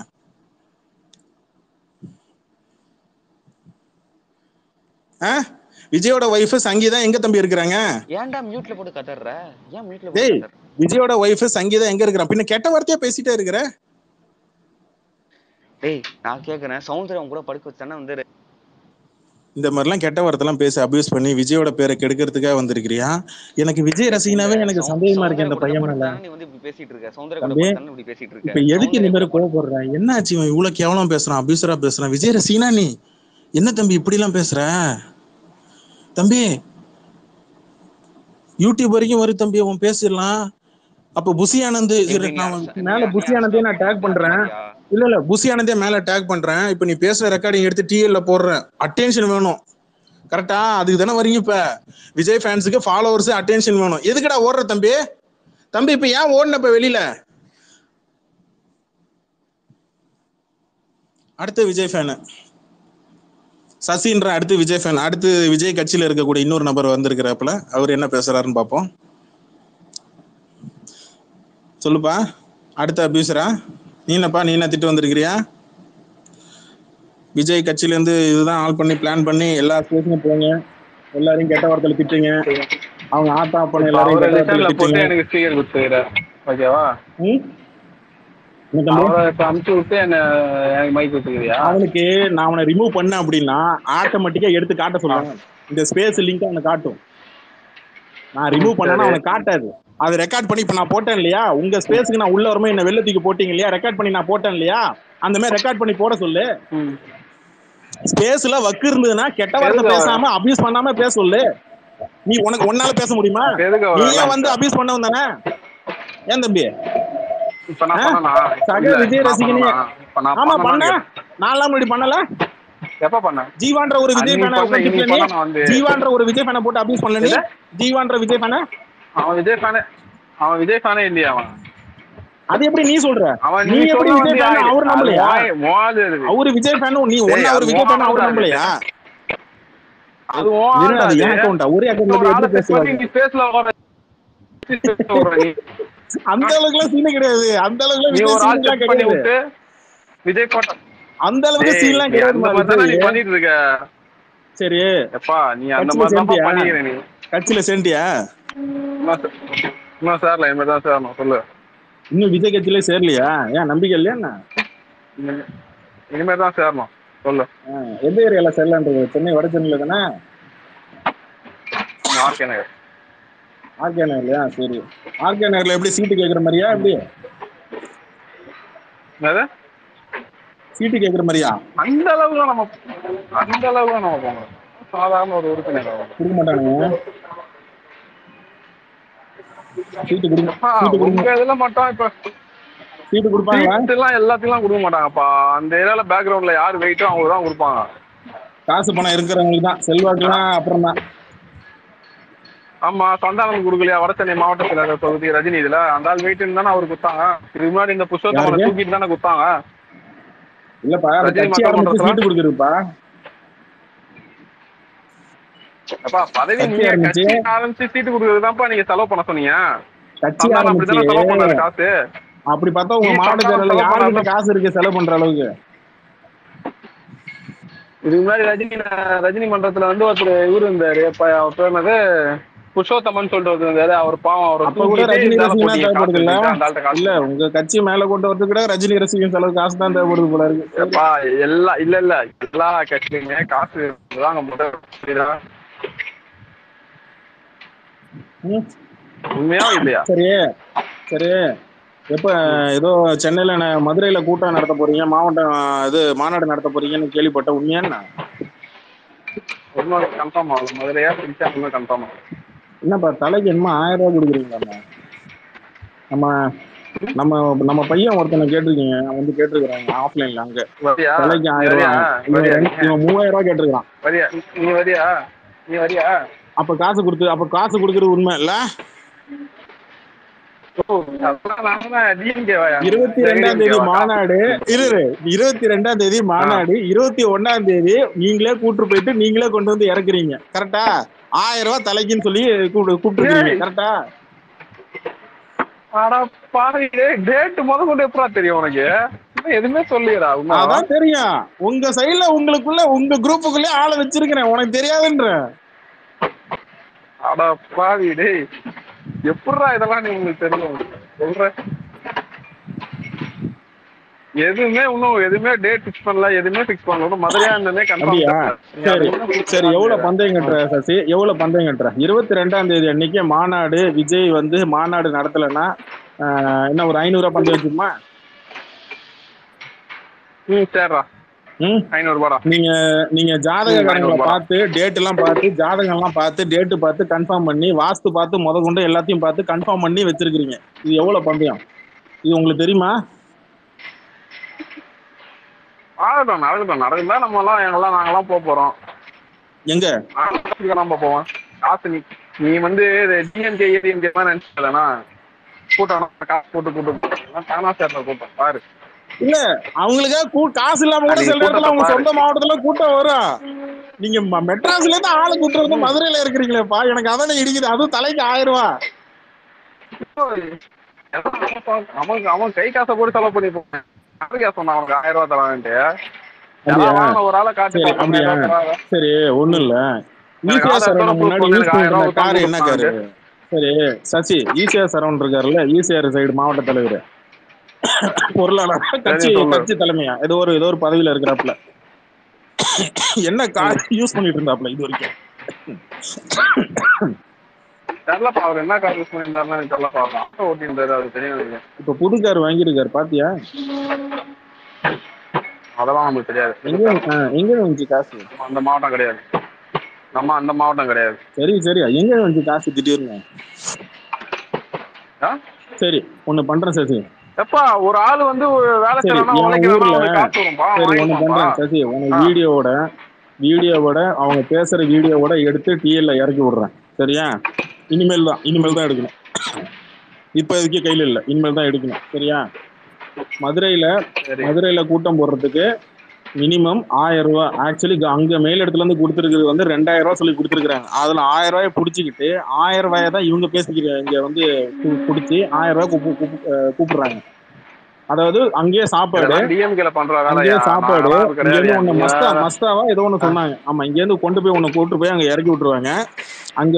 விஜயோட ஒய்ஃப் சங்கீதா எங்க தம்பி இருக்கிறாங்க? ஏன்டா மியூட்ல போட்டு கதறற? ஏன் மியூட்ல போட்டு கதறற? விஜயோட ஒய்ஃப் சங்கீதா எங்க இருக்கிறாங்க? பின்ன கெட்ட வார்த்தையா பேசிட்டே இருக்கற? டேய் நான் கேக்குறேன், சௌந்தர்யம் கூட படுக்க வச்சானே வந்து இந்த மாதிரிலாம் கெட்ட வார்த்தைலாம் பேசி அபியூஸ் பண்ணி விஜயோட பேரை கெடுக்கிறதுக்காக வந்திருக்கிறியா? எனக்கு விஜய் ரசிகனாவே எனக்கு சந்தேகமா இருக்கு இந்த பையன் மேல. நீ வந்து இப்படி பேசிட்டு இருக்க, சௌந்தர்யம் கூட படுத்தானே இப்படி பேசிட்டு இருக்க. இப்ப எதுக்கு இந்த மாதிரி கோவப்படுற? என்ன ஆச்சு இவன் இவ்வளவு கேவலமா பேசுறான், அபியூசரா பேசுறான்? விஜய் ரசிகனா நீ என்ன தம்பி இப்படி எல்லாம் பேசுற? தம்பி யூடியூப் வரைக்கும் வரும் தம்பி, அவன் பேசிடலாம். அப்ப புசி ஆனந்த் மேல புசி ஆனந்தே நான் டேக் பண்றேன். இல்ல புசி ஆனந்தே மேல டேக் பண்றேன். இப்ப நீ பேசுற ரெக்கார்டிங் எடுத்து டிஎல்ல போடுறேன். அட்டென்ஷன் வேணும். கரெக்டா? அதுக்கு தானே வரீங்க. இப்ப விஜய் ஃபேன்ஸுக்கு ஃபாலோவர்ஸ் அட்டென்ஷன் வேணும். எதுக்குடா ஓடுற தம்பி? இப்ப ஏன் ஓடுன? இப்ப வெளியில அடுத்த விஜய் ஃபேனு சசின்ற அடுத்து விஜய் ஃபேன், அடுத்து விஜய் கட்சியில இருக்கக்கூடிய இன்னொரு நபர் வந்திருக்கிறப்பல அவர் என்ன பேசுறாருன்னு பார்ப்போம். சொல்லுப்பா. அடுத்த அபியூசரா நீ என்னப்பா? நீ என்ன திட்டு வந்திருக்கிறியா? விஜய் கட்சியில இருந்து இதுதான் ஆல் பண்ணி பிளான் பண்ணி எல்லா ஸ்டேஷனும் போங்க, எல்லாரையும் கெட்ட வார்த்தையில திட்டுங்க, அவங்க ஆத்தா பண்ண எல்லாரையும் அவரை கெட்ட வார்த்தையில லிசன்ல போட்டு திட்டுங்க. எனக்கு ஸ்பீக்கர் கொடுத்துக்கிற ஓகேவா? அவரை இப்ப அமுச்சு விட்டு எனக்கு மைக் கொடுத்துக்கிறியா? அவனுக்கு நான் அவனை ரிமூவ் பண்ண அப்படின்னா ஆட்டோமேட்டிக்கா எடுத்து காட்ட சொல்லுவேன். இந்த ஸ்பேஸ் லிங்க் அவனை காட்டும். நான் ரிமூவ் பண்ணனா அவனை காட்டாது. அதை ரெக்கார்ட் பண்ணி இப்ப நான் போட்டேன் இல்லையா, உங்க ஸ்பேஸ்க்கு நான் உள்ள வரும்போது என்ன வெளில தூக்கி போட்டீங்க இல்லையா, ரெக்கார்ட் பண்ணி நான் போட்டேன் இல்லையா, அந்த மாதிரி ரெக்கார்ட் பண்ணி போட சொல்லு. ஸ்பேஸ்ல வக்கு இருந்ததுன்னா கெட்ட வார்த்தை பேசாம அபியூஸ் பண்ணாம பேச சொல்லு. நீ உனக்கு ஒன்னால பேச முடியுமா? நீயே வந்து அபியூஸ் பண்ண வந்தானே ஏன் தம்பி? சக விஜய் ரசிகனே. ஆமா பண்ண. நான்லாம் முன்னாடி பண்ணல. எப்ப பண்ண? ஜீவான்ற ஒரு விஜய் ஃபேனை ஜீவான்ற ஒரு விஜய் ஃபேனை போட்டு அபியூஸ் பண்ணல நீ? ஜீவான்ற விஜய் ஃபேனை? அவன் விஜய் ஃபேனே இல்லையா? அவன் அது எப்படி நீ சொல்ற? நீ எப்படி விஜய் ஃபேன் அவர் நம்பலையா? அவரு விஜய் ஃபேன் நீ ஒண்ணு அவர் விஜய் ஃபேன் அவர் நம்பலையா? அது என் அக்கவுண்டா? ஒரே அக்கவுண்ட்ல எப்படி பேசுவாங்க? நீ பேசல அந்த அளவுக்குலாம் சீனே கிடையாது. அந்த அளவுக்குலாம் விஜய் சீன்லாம் கிடையாது. விஜய் போட்ட அந்த அளவுக்கு சீன்லாம் கிடையாது. நீ பண்ணிட்டு இருக்க. சரி எப்பா நீ அந்த மாதிரி தான் பண்ணிக்கிற. நீ கட்சியில சேர்ந்தியா? இன்னும் சேரல. இனிமே தான் சேரணும். சொல்லு. இன்னும் விஜய் கட்சியில சேரலையா? ஏன் நம்பிக்கை இல்லையா என்ன? இனிமே தான் சேரணும். சொல்லு. எந்த ஏரியால சேரலான்றது? சென்னை வட சென்னையில தானே? ஆர்கே நகர். ஆர்கே நகர்லையா? சரி. ஆர்கே நகர்ல எப்படி சீட்டு கேட்குற மாதிரியா? எப்படி சீட்டு கேட்குற மாதிரியா? அந்த அளவுக்கு நம்ம போங்க. சாதாரண ஒரு உறுப்பினர் கொடுக்க மாட்டானுங்க. சீட்டு கொடுங்க. இதுல மட்டும் இப்ப சீட்டு கொடுப்பாங்களா? எல்லாத்தையும் கொடுக்க மாட்டாங்கப்பா. அந்த ஏரியால பேக்ரவுண்ட்ல யாரு வெயிட்டோ அவங்க தான் கொடுப்பாங்க. காசு பணம் இருக்கிறவங்களுக்கு தான். செல்வாக்குலாம் அப்புறம் தான். ஆமா, சந்தானம் கொடுக்கலையா வட சென்னை மாவட்ட செயலாளர் தொகுதி ரஜினி? இதுல அந்த ஆள் வெயிட் தானே அவரு கொடுத்தாங்க. இதுக்கு முன்னாடி இந்த புஷ்பத்தமனை தூக்கிட்டு தானே கொடுத்தாங்க. இல்லப்பா சீட்டு கொடுக்குறதுப்பா. பதவி ஆரம்பிச்சு சீட்டு கொடுக்கறதுதான்ப்பா நீங்க செலவு பண்ண சொன்னீங்க. கட்சி ஆரம்பிச்சு செலவு பண்றாரு காசு. அப்படி பார்த்தா உங்க மாவட்ட செயலாளர் யாருக்கிட்ட காசு இருக்கு செலவு பண்ற அளவுக்கு? இதுக்கு முன்னாடி ரஜினி மன்றத்துல வந்து ஒருத்தர் இவரு இருந்தாரு. பேர் என்னது? புருஷோத்தமன் சொல்லிட்டு ஒருத்தர் இருந்தாரு. அவர் பாவம். அவர் ரஜினி ரசிகனா தேவைப்படுது இல்ல? இல்ல உங்க கட்சி மேல கொண்டு வரது கூட ரஜினி ரசிகன் செலவு காசு தான் தேவைப்படுது போல இருக்கு. எல்லாம் இல்ல எல்லா கட்சியுமே காசு உண்மையா இல்லையா? சரி சரி. எப்ப ஏதோ சென்னையில மதுரையில கூட்டம் நடத்த போறீங்க, மாவட்டம் இது மாநாடு நடத்த போறீங்கன்னு கேள்விப்பட்ட. உண்மையா என்ன? கன்ஃபார்ம் ஆகும். மதுரையா கன்ஃபார்ம் ஆகும். என்னப்பா தலைக்கு என்னமா 1000 ரூபாய் கொடுக்குறீங்களா? நம்ம நம்ம நம்ம பையன் ஒருத்தனை கேட்டிருக்கீங்க, வந்து கேட்டிருக்கிறாங்க ஆஃப்லைன்ல. அங்க தலைக்கு 1000 ரூபாய், 3000 ரூபாய் கேட்டிருக்கான். நீ வரியா? அப்ப காசு கொடுக்குறது உண்மை இல்ல? 22ஆம் தேதி மாநாடு. 22ஆம் தேதி மாநாடு. 21ஆம் தேதி நீங்களே கூட்டு போயிட்டு நீங்களே கொண்டு வந்து இறக்குறீங்க. கரெக்டா? 1000 ரூபாய் தலைக்குன்னு சொல்லி கூப்பிட்டு கரெக்டா? டேட் முதல்ல எப்படா தெரியும் உனக்கு? எதுவுமே சொல்லிடா. அதான் தெரியும். உங்க சைடுல உங்களுக்குள்ள உங்க குரூப்புக்குள்ளே ஆளை வச்சிருக்கிறேன், உனக்கு தெரியாதுன்ற. அட பாவி டேய், எப்படா இதெல்லாம் நீ உங்களுக்கு தெரியும் சொல்ற? எதுவுமே டேட் ஃபிக்ஸ் பண்ணல, எதுவுமே ஃபிக்ஸ் பண்ணல. மதுரையா இருந்தே கன்ஃபார்ம். சரி எவ்வளவு பந்தயம் கட்டுற சசி? எவ்வளவு பந்தயம் கட்டுற? 22ஆம் தேதி அன்னைக்கு மாநாடு. விஜய் வந்து மாநாடு நடத்தலன்னா என்ன ஒரு 500 ரூபாய் பந்தயம் வச்சுக்குமா? சரிடா, 500 ரூபாடா. நீங்க ஜாதகங்களை பார்த்து டேட் எல்லாம் பார்த்து ஜாதகம் எல்லாம் பார்த்து டேட்டு பார்த்து கன்ஃபார்ம் பண்ணி வாஸ்து பார்த்து கொண்டு எல்லாத்தையும் பார்த்து கன்ஃபார்ம் பண்ணி வச்சிருக்கீங்க. இது எவ்வளவு பந்தயம்? இது உங்களுக்கு தெரியுமா? நடக்குதா? நாங்கெல்லாம் போறோம். எங்க போவோம்? காசு நீ வந்து டிஎம்கே ஏடிஎம்கே நினைச்சலனா கூட்டம் காசு கூட்டம் தானா சேர்ந்த கூட்டம் பாரு. இல்ல அவங்களுக்கா காசு இல்லாம கூட சில இடத்துல அவங்க சொந்த மாவட்டத்துல கூட்டம் வரும். நீங்க மெட்ராஸ்ல இருந்து ஆளு கூட்டம் வந்து மதுரையில இருக்கிறீங்களேப்பா, எனக்கு அதானே இடிக்குது. அதுவும் தலைக்கு 1000 ரூபாய். அவன் கை காசை போட்டு செலவு பண்ணி போனேன். காசு சொன்னான் அவனுக்கு 1000 ரூபாய் தரான்ட்டு. ஏதாவது ஒரு ஆளை காட்டி சரி அப்படியா சரி ஒண்ணும் இல்ல. ஈஸியா சரவணன் முன்னாடி யூஸ் பண்ணிட்டு இருந்த காரு என்ன காரு? சரி சசி ஈஸியா சரவணன் இருக்காருல்ல, ஈஸியார் சைடு மாவட்ட தலைவர் பொருளாளர் கட்சி தலைமையா ஏதோ ஒரு பதவியில இருக்கிறாப்புல, என்ன கார் யூஸ் பண்ணிட்டு இருந்தாப்புல இது வரைக்கும்? தெரியலப்பா அவர் என்ன கார் யூஸ் பண்ணியிருந்தாருன்னு எனக்கு தெரியலப்பா. ஆட்டோ ஓட்டியிருந்தாரு, அது தெரியும். இப்ப புது கார் வாங்கியிருக்காரு பாத்தியா? அதெல்லாம் நமக்கு தெரியாது. எங்க வந்துச்சு காசு? அந்த மாவட்டம் கிடையாது, நம்ம அந்த மாவட்டம் கிடையாது. சரி எங்க வந்துச்சு காசு திடீர்னு? சரி ஒண்ணு பண்றேன் சசி. எப்பா ஒரு ஆளு வந்து வேலை செய்யறான் காசு வரும்பா. சரி ஒண்ணு பண்றேன் சசி, உனக்கு வீடியோவோட அவங்க பேசுற வீடியோவோட எடுத்து டிஎல்ல இறக்கி விடுறேன். சரியா? இனிமேல் தான் எடுக்கணும். இப்ப இதுக்கே கையில இல்ல, இனிமேல் தான் எடுக்கணும். சரியா? மதுரையில கூட்டம் போடுறதுக்கு மினிமம் 1000 ரூபாய். ஆக்சுவலி அங்க மேல் இடத்துல இருந்து கொடுத்துருக்குது வந்து 2000 ரூபாய் சொல்லி கொடுத்துருக்காங்க. அதுல 1000 ரூபாயை புடிச்சுக்கிட்டு 1000 ரூபாயை தான் இவங்க பேசிக்கிறாங்க. இங்க வந்து புடிச்சு 1000 ரூபாய் கூப்பிடுறாங்க. அதாவது அங்கேயே சாப்பாடு மஸ்தாவா ஏதோ ஒண்ணு சொன்னாங்க. ஆமா இங்க இருந்து கொண்டு போய் கூட்டு போய் அங்க இறக்கி விட்டுருவாங்க. அங்க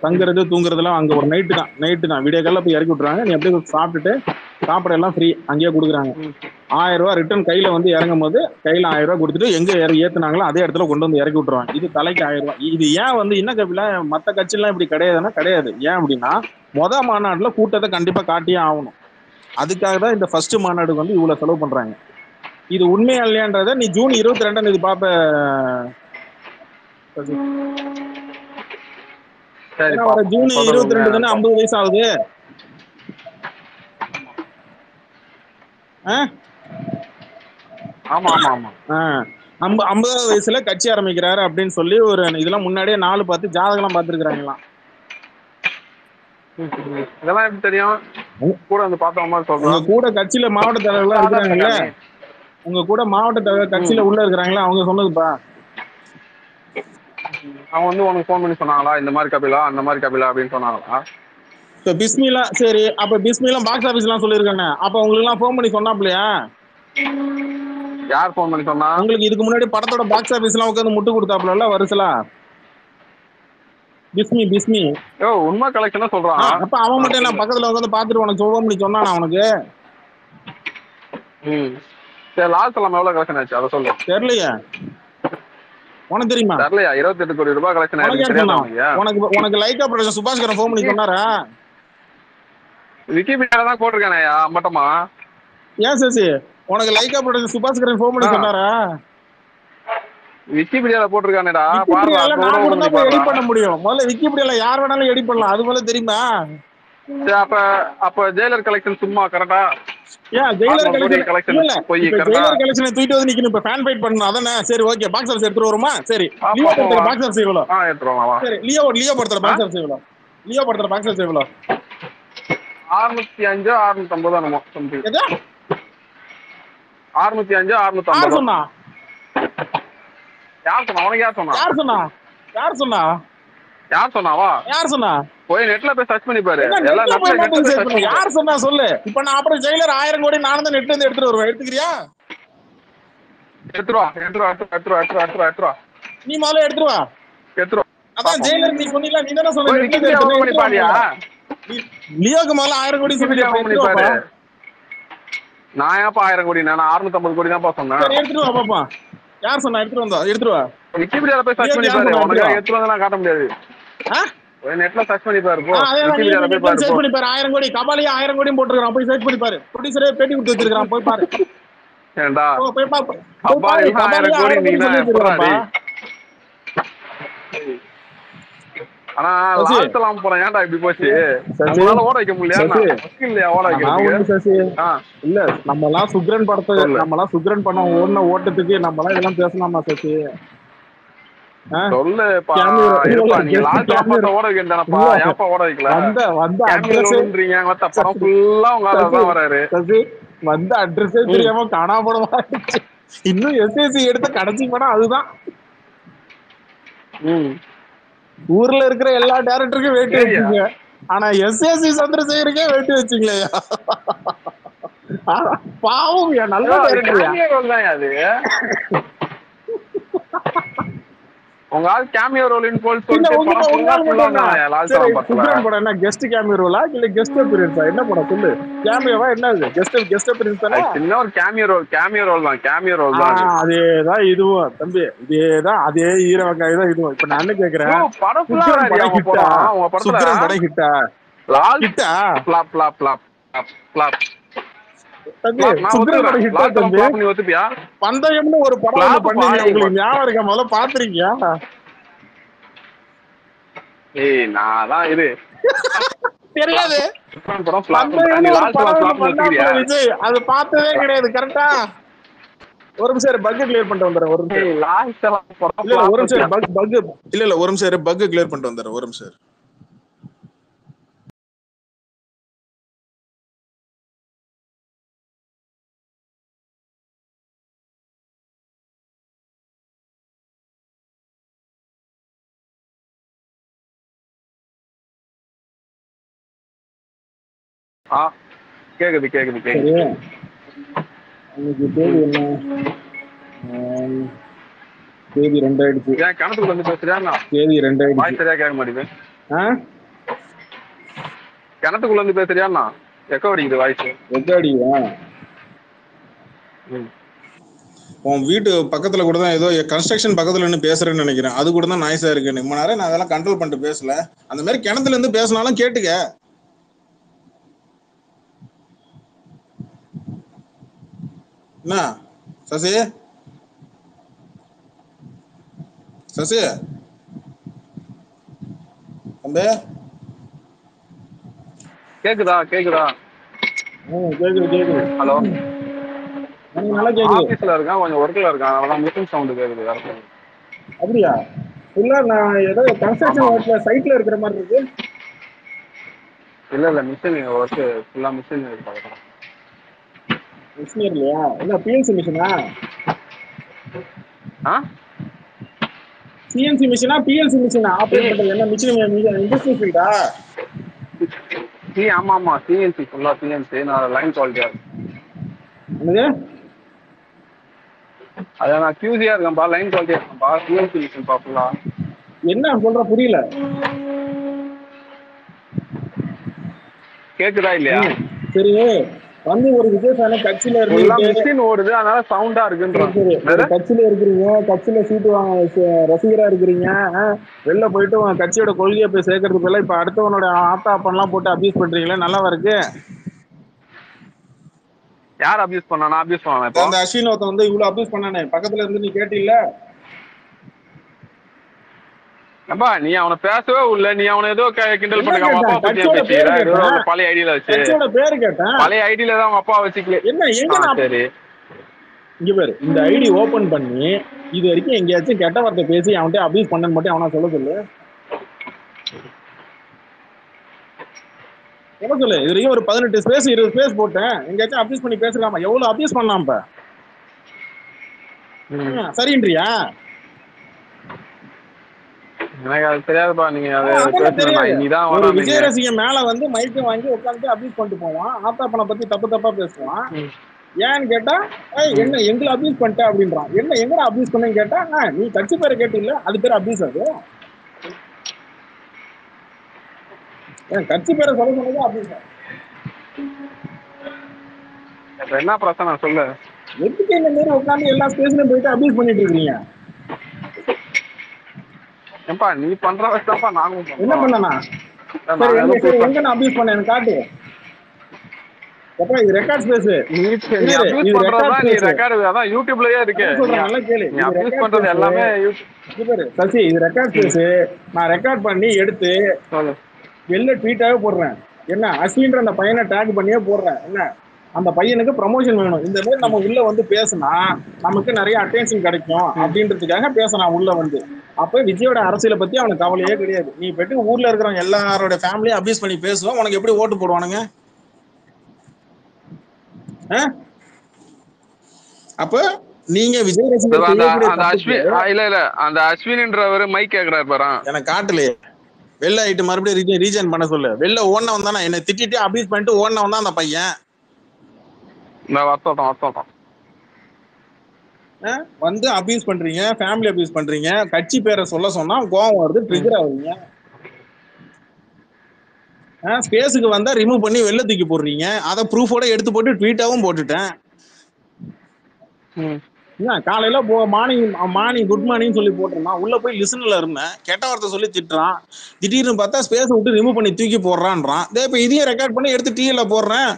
தங்குறது தூங்குறதுலாம் அங்க ஒரு நைட்டு தான் விடிய காலைல போய் இறக்கி விட்டுருவாங்க. நீ அப்படியே சாப்பிட்டுட்டு சாப்பாடு எல்லாம் ஃப்ரீ அங்கேயே கொடுக்குறாங்க. 1000 ரூபாய் ரிட்டர்ன் கையில வந்து இறங்கும் போது கையில 1000 ரூபாய் கொடுத்துட்டு எங்க ஏத்துனாங்களோ அதே இடத்துல கொண்டு வந்து இறக்கி விட்டுருவாங்க. இது தலைக்கு 1000 ரூபாய். இது ஏன் வந்து இன்ன கபில மத்த கட்சியெல்லாம் இப்படி கிடையாதுன்னா கிடையாது. ஏன் அப்படின்னா மாநாட்டுல கூட்டத்தை கண்டிப்பா காட்டியே ஆகணும். அதுக்காக தான் இந்த ஃபர்ஸ்ட் மாநாடுக்கு வந்து இவ்வளவு செலவு பண்றாங்க. இது உண்மையா இல்லையான்றத நீ ஜூன் 22 பாப்ப. ஜூன் 22 தானே 50 வயசு ஆகுது. 50 வயசுல கட்சி ஆரம்பிக்கிறாரு அப்படின்னு சொல்லி ஒரு இதெல்லாம் முன்னாடியே 4 பார்த்து ஜாதகம் பார்த்துருக்காங்களாம். இதெல்லாம் எப்படி தெரியும்? கூட வந்து பார்த்தோமா சொல்றோம். கூட கட்சியில மாவட்ட தலைவர்களா இருக்கிறாங்கல்ல, உங்க கூட மாவட்ட தலைவர் கட்சியில உள்ள இருக்கிறாங்களா, அவங்க சொன்னதுப்பா. அவங்க வந்து உனக்கு ஃபோன் பண்ணி சொன்னாங்களா இந்த மாதிரி கபிலா அந்த மாதிரி கபிலா அப்படின்னு சொன்னாங்களா? இப்ப பிஸ்மிலா சரி, அப்ப பிஸ்மிலா பாக்ஸ் ஆபீஸ் எல்லாம் சொல்லிருக்காங்க. அப்ப உங்களுக்கு எல்லாம் ஃபோன் பண்ணி சொன்னாப்லையா? யார் ஃபோன் பண்ணி சொன்னா? உங்களுக்கு இதுக்கு முன்னாடி படத்தோட பாக்ஸ் ஆபீஸ் எல்லாம் உட்காந்து முட்டு கொடுத்தாப்ல வருஷலா பிஸ்மி ஓ உண்மை கலெக்ஷனா சொல்றான். அப்ப அவன் மட்டும் என்ன பக்கத்துல உட்காந்து பாத்துட்டு உனக்கு ஃபோன் பண்ணி சொன்னானா உனக்கு? சரி லாஸ்ட் எல்லாம் எவ்வளவு கலெக்ஷன் ஆச்சு அதை சொல்லு. தெரியலையா? உனக்கு தெரியுமா? தெரியலையா? 28 கோடி ரூபாய் கலெக்ஷன் ஆயிடுச்சு. உனக்கு லைக்கா ப்ரொடக்ஷன் சுபாஷ்கரன் ஃபோன் பண்ணி சொன்னாரா? விக்கிபீடியால தான் போட்டிருக்கானயா மட்டுமா? ஏன் சசி உனக்கு லைக்கா ப்ரொடக்ஷன் சுபாஷ்கரன் ஃபோன் பண்ணி சொன்னாரா? விக்கிபீடியால போட்டிருக்கானேடா. எடிட் பண்ண முடியும். முதல்ல விக்கிபீடியால யார் வேணாலும் எடிட் பண்ணலாம். அது போல தெரியுமா? அப்ப ஜெயிலர் கலெக்ஷன் சும்மா கரெக்டா? ஏன் ஜெயிலர் கலெக்ஷன் இல்ல, ஜெயிலர் கலெக்ஷனை தூக்கிட்டு வந்து நிக்கணும். இப்ப ஃபேன் ஃபைட் பண்ணனும் அதானே? சரி ஓகே, பாக்ஸ் ஆஃபீஸ் எடுத்துட்டு வருமா? சரி லியோ படத்துல பாக்ஸ் ஆஃபீஸ் எவ்வளவு? எடுத்துட்டு வரலாம். சரி லியோ படத்துல பாக்ஸ் ஆஃபீஸ் எவ்வளவு? லியோ படத்துல பாக்ஸ் ஆஃபீஸ் எவ்வளவு? 605 650 என்னமோ சம்திங். எது 605 650? யார் சொன்னா? உனக்கு யார் சொன்னா? யார் சொன்னாவா? யார் சொன்னா? போய் நெட்ல போய் சர்ச் பண்ணி பாரு. யார் சொன்னா சொல்லு. இப்ப நான் அப்புறம் ஜெயிலர் 1000 கோடி நானும் தான் நெட்ல இருந்து எடுத்துட்டு வருவேன். எடுத்துக்கிறியா? எடுத்துருவா. நீ முதல்ல எடுத்துருவா. அதான் ஜெயிலர் நீ சொன்னீல, நீ தானே சொன்ன. லியோக்கு முதல்ல 1000 கோடி சொன்னீங்க. நான் ஏன்ப்பா 1000 கோடி? நான் 650 கோடி தான்ப்பா சொன்னேன். எடுத்துட்டு வா பாப்பா. யார் சொன்னா? எடுத்துட்டு வா. விக்கிபீடியால போய் சர்ச் பண்ணி பாரு. உனக்கு எடுத்துட்டு வந்தா காட்ட முடியாது. நெட்ல சர்ச் பண்ணி பாரு. விக்கிபீடியால போய் பாரு. சர்ச் பண்ணி பாரு. 1000 கோடி கபாலியா 1000 கோடி போட்டுருக்கான். போய் சர்ச் பண்ணி பாரு. ப்ரொடியூசரே பேட்டி கொடுத்து வச்சிருக்கான். போய் பாரு. ஏண்டா போய் பாரு. கபாலி 1000 கோடி நீ தான் போறடா. ஆனா லாஸ்ட்லாம் போறேன். ஏன்டா இப்படி போச்சு? நம்மளால ஓட வைக்க முடியல. இல்லையா ஓட வைக்க? இல்ல நம்மலாம் சுக்ரன் படத்தை நம்மலாம் சுக்ரன் படம் ஓடின ஓட்டத்துக்கு நம்மலாம் இதெல்லாம் பேசலாமா சசி? சொல்லுப்பா. நீங்க லாஸ்ட் ஓட வைக்கணும்ப்பா. ஏன்ப்பா ஓட வைக்கல? வந்த அட்ரஸ்ன்றீங்க. மத்த படம் ஃபுல்லா உங்க ஆளா தான் வராரு. சசி வந்த அட்ரஸே தெரியாம காணாம போனமா. இன்னும் எஸ்எஸ்சி எடுத்த கடைசி படம் அதுதான். ஊர்ல இருக்கிற எல்லா டைரக்டருக்கும் வெயிட் வச்சுங்க. ஆனா எஸ்ஏசி சந்திரசேகருக்கே வெட்டி வச்சுங்களேயா. பாவம் நல்ல டைரக்டர்யா. அது உங்க ஆள் கேமியோ ரோல்னு போல் சொல்லிட்டு படம் ஃபுல்லா சுப்ரன் படம் என்ன கெஸ்ட் கேமியோ ரோலா இல்ல கெஸ்ட் அப்பியரன்ஸா? என்ன படம் சொல்லு? கேமியோவா என்ன இது? கெஸ்ட் அப்பியரன்ஸ் தானே? சின்ன ஒரு கேமியோ ரோல் தான். அதேதான் இதுவும் தம்பி, இதேதான் அதே ஈர வெங்காயம் தான் இதுவும். இப்ப நான் என்ன கேக்குறேன், சுப்ரன் படம் ஹிட்டா? சுப்ரன் படம் ஹிட்டா? ஹிட்டா தம்பி? சுப்ரன் படம் ஹிட்டா தம்பி? பந்தயம்னு ஒரு படம் ஒண்ணு பண்ணீங்க, உங்களுக்கு ஞாபகம் இருக்கா? முதல்ல பாத்துறீங்க? நான் தான் இது தெரியாது. பந்தயம்னு ஒரு படம் ஒண்ணு பண்ணாப்புல விஜய், அது பார்த்ததே கிடையாது. கரெக்டா? ஒரு நிமிஷம் பக் கிளியர் பண்ணிட்டு வந்துடுறேன். ஒரு நிமிஷம் ஒரு நிமிஷம் பக் இல்ல ஒரு நிமிஷம் பக் கிளியர் பண்ணிட்டு வந்துடுறேன். ஒரு நிமிஷம். கேக்குது. தேதி என்ன? தேதி 2 ஆயிடுச்சு. கணத்துக்குள்ள வந்து பேசுறியா? தேதி 2 ஆயிடுச்சு. சரியா கேட்க மாட்டேங்குது. கிணத்துக்குள்ள இருந்து பேசுறியா? எக்கோ அடிக்குது வாய்ஸ். எக்கோ அடிக்குதா? உன் வீட்டு பக்கத்துல கூட தான் ஏதோ கன்ஸ்ட்ரக்ஷன் பக்கத்துல இருந்து பேசுறேன்னு நினைக்கிறேன். அது கூட தான் நாய்ஸா இருக்கு. ரொம்ப நேரம் நான் அதெல்லாம் கண்ட்ரோல் பண்ணிட்டு பேசல. அந்த மாதிரி கிணத்துல இருந்து பேசினாலும் கேட்டுக்க. என்ன சசி தம்பி கேக்குதா? கேக்குது. ஹலோ, நல்லா கேக்குது. ஆபீஸ்ல இருக்கேன், கொஞ்சம் ஒர்க்ல இருக்கேன், அதனால மிஷின் சவுண்ட் கேக்குது. அப்படியா? இல்ல நான் ஏதோ கன்ஸ்ட்ரக்ஷன் ஒர்க்ல சைட்ல இருக்கிற மாதிரி இருக்கு. இல்ல மிஷின் ஒர்க் ஃபுல்லா மிஷின் இருக்கு. மிஷின் இல்லையா? என்ன பிஎன்சி மிஷினா? சிஎன்சி மிஷினா பிஎல்சி மிஷினா ஆபரேட் பண்றது? என்ன மிஷின்? இண்டஸ்ட்ரி ஃபீல்டா? ஆமா சிஎன்சி ஃபுல்லா சிஎன்சி. நான் லைன் குவாலிட்டியா என்னது? அதான் நான் கியூசியா இருக்கேன்பா, லைன் குவாலிட்டியா இருக்கேன்பா, சிஎன்சி மிஷின் பா ஃபுல்லா. என்ன சொல்ற புரியல. கேக்குதா இல்லையா? சரி வந்து ஒரு விஜய் கட்சியில மிஷின் ஓடுது, அதனால சவுண்டா இருக்குன்ற. கட்சியில இருக்கிறீங்க, கட்சியில சீட்டு வாங்க ரசிகரா இருக்கிறீங்க, வெளில போயிட்டு உங்க கட்சியோட கொள்கையை போய் சேர்க்கறதுக்கு எல்லாம் இப்ப அடுத்தவனோட ஆத்தா அப்பெல்லாம் போட்டு அபியூஸ் பண்றீங்களே, நல்லாவா இருக்கு? யார் அபியூஸ் பண்ணா? நான் அபியூஸ் பண்ணேன். இப்போ அந்த அஸ்வின் ஒருத்தன் வந்து இவ்வளவு அபியூஸ் பண்ணானே, பக்கத்துல இருந்து நீ கேட்டில்ல? அப்பா நீ அவனை பேசவே இல்ல, நீ அவனை ஏதோ கிண்டல் பண்ணுங்க. அவங்க அப்பா பத்தி பழைய ஐடியில வச்சு பேரு கேட்டேன். பழைய ஐடியில தான் அவங்க அப்பா வச்சுக்கல. என்ன எங்க? சரி இங்க பேரு இந்த ஐடி ஓபன் பண்ணி இது வரைக்கும் எங்கேயாச்சும் கெட்ட வார்த்தை பேசி அவன்கிட்ட அபியூஸ் பண்ணன்னு மட்டும் அவனா சொல்ல சொல்லு. என்ன சொல்லு? இது வரைக்கும் ஒரு 18 ஸ்பேஸ் 20 ஸ்பேஸ் போட்டேன், எங்கேயாச்சும் அபியூஸ் பண்ணி பேசலாமா? எவ்வளவு அபியூஸ் பண்ணலாம் இப்ப? சரின்றியா? எனக்கு அது தெரியாதுப்பா. நீங்க ஒரு விஜய் ரசிகன் மேல வந்து மைக்க வாங்கி உட்காந்து அபியூஸ் பண்ணிட்டு போவான், ஆத்தாப்பனை பத்தி தப்பா பேசுவான். ஏன்னு கேட்டா என்ன எங்களை அபியூஸ் பண்ணிட்ட அப்படின்றான். என்ன எங்கட அபியூஸ் பண்ணு கேட்டா நீ கட்சி பேரை கேட்டு இல்ல, அது பேர் அபியூஸ். அது கட்சி பேரை சொல்ல சொன்னது அபியூஸ். என்ன பிரச்சனை சொல்லு? எதுக்கு இந்த மாதிரி உட்காந்து எல்லா ஸ்பேஸ்லயும் போயிட்டு அபியூஸ் பண்ணிட்டு இருக்கீங்க? ஏன்பா நீ பண்ற வச்சுதான்ப்பா நானும் என்ன பண்ணனா? எங்க நான் அபியூஸ் பண்ண எனக்கு காட்டு. இது ரெக்கார்ட் ஸ்பேஸ். நீ அபியூஸ் பண்றதா நீ ரெக்கார்ட் அதான் யூடியூப்லயே இருக்கு. நல்லா கேளு. நீ அபியூஸ் பண்றது எல்லாமே சசி இது ரெக்கார்ட் ஸ்பேஸ். நான் ரெக்கார்ட் பண்ணி எடுத்து வெளில ட்வீட்டாவே போடுறேன். என்ன அஸ்வின்ற அந்த பையனை டேக் பண்ணியே போடுறேன். என்ன அந்த பையனுக்கு ப்ரமோஷன் வேணும், இந்த மாதிரி நம்ம உள்ள வந்து பேசினா நமக்கு நிறைய அட்டென்ஷன் கிடைக்கும் அப்படின்றதுக்காக பேசினான் உள்ள வந்து. அப்ப விஜயோட அரசியலை பத்தி அவனுக்கு கவலையே கிடையாது. நீ போயிட்டு ஊர்ல இருக்கிறவங்க எல்லாரோட ஃபேமிலியும் அபியூஸ் பண்ணி பேசுவோம், உனக்கு எப்படி ஓட்டு போடுவானுங்க? அப்ப நீங்க விஜய் ரசிகர் இல்ல அந்த அஸ்வின்ன்றவர் மைக் கேக்குறாரு பாரு, எனக்கு காட்டலையே. வெளில ஆயிட்டு மறுபடியும் ரீஜன் பண்ண சொல்லு. வெளில ஓடினவன் தானே, என்னை திட்டிட்டு அபியூஸ் பண்ணிட்டு ஓடினவன் தான் அந்த பையன். இந்த வருத்தம் வந்து அபியூஸ் பண்றீங்க, ஃபேமிலி அபியூஸ் பண்றீங்க, கட்சி பேரை சொல்ல சொன்னா கோவம் வருது, ட்ரிகர் ஆகுறீங்க. ஸ்பேஸுக்கு வந்தா ரிமூவ் பண்ணி வெளில தூக்கி போடுறீங்க. அதை ப்ரூஃபோட எடுத்து போட்டு ட்வீட்டாவும் போட்டுட்டேன். காலையில மார்னிங் குட் மார்னிங் சொல்லி போட்டுருந்தான், உள்ள போய் லிசன்ல இருந்தேன், கெட்ட வார்த்தை சொல்லி திட்டுறான். திடீர்னு பார்த்தா ஸ்பேஸ் விட்டு ரிமூவ் பண்ணி தூக்கி போடுறான்றான். இப்ப இதையும் ரெக்கார்ட் பண்ணி எடுத்து டிவில போடுறேன்.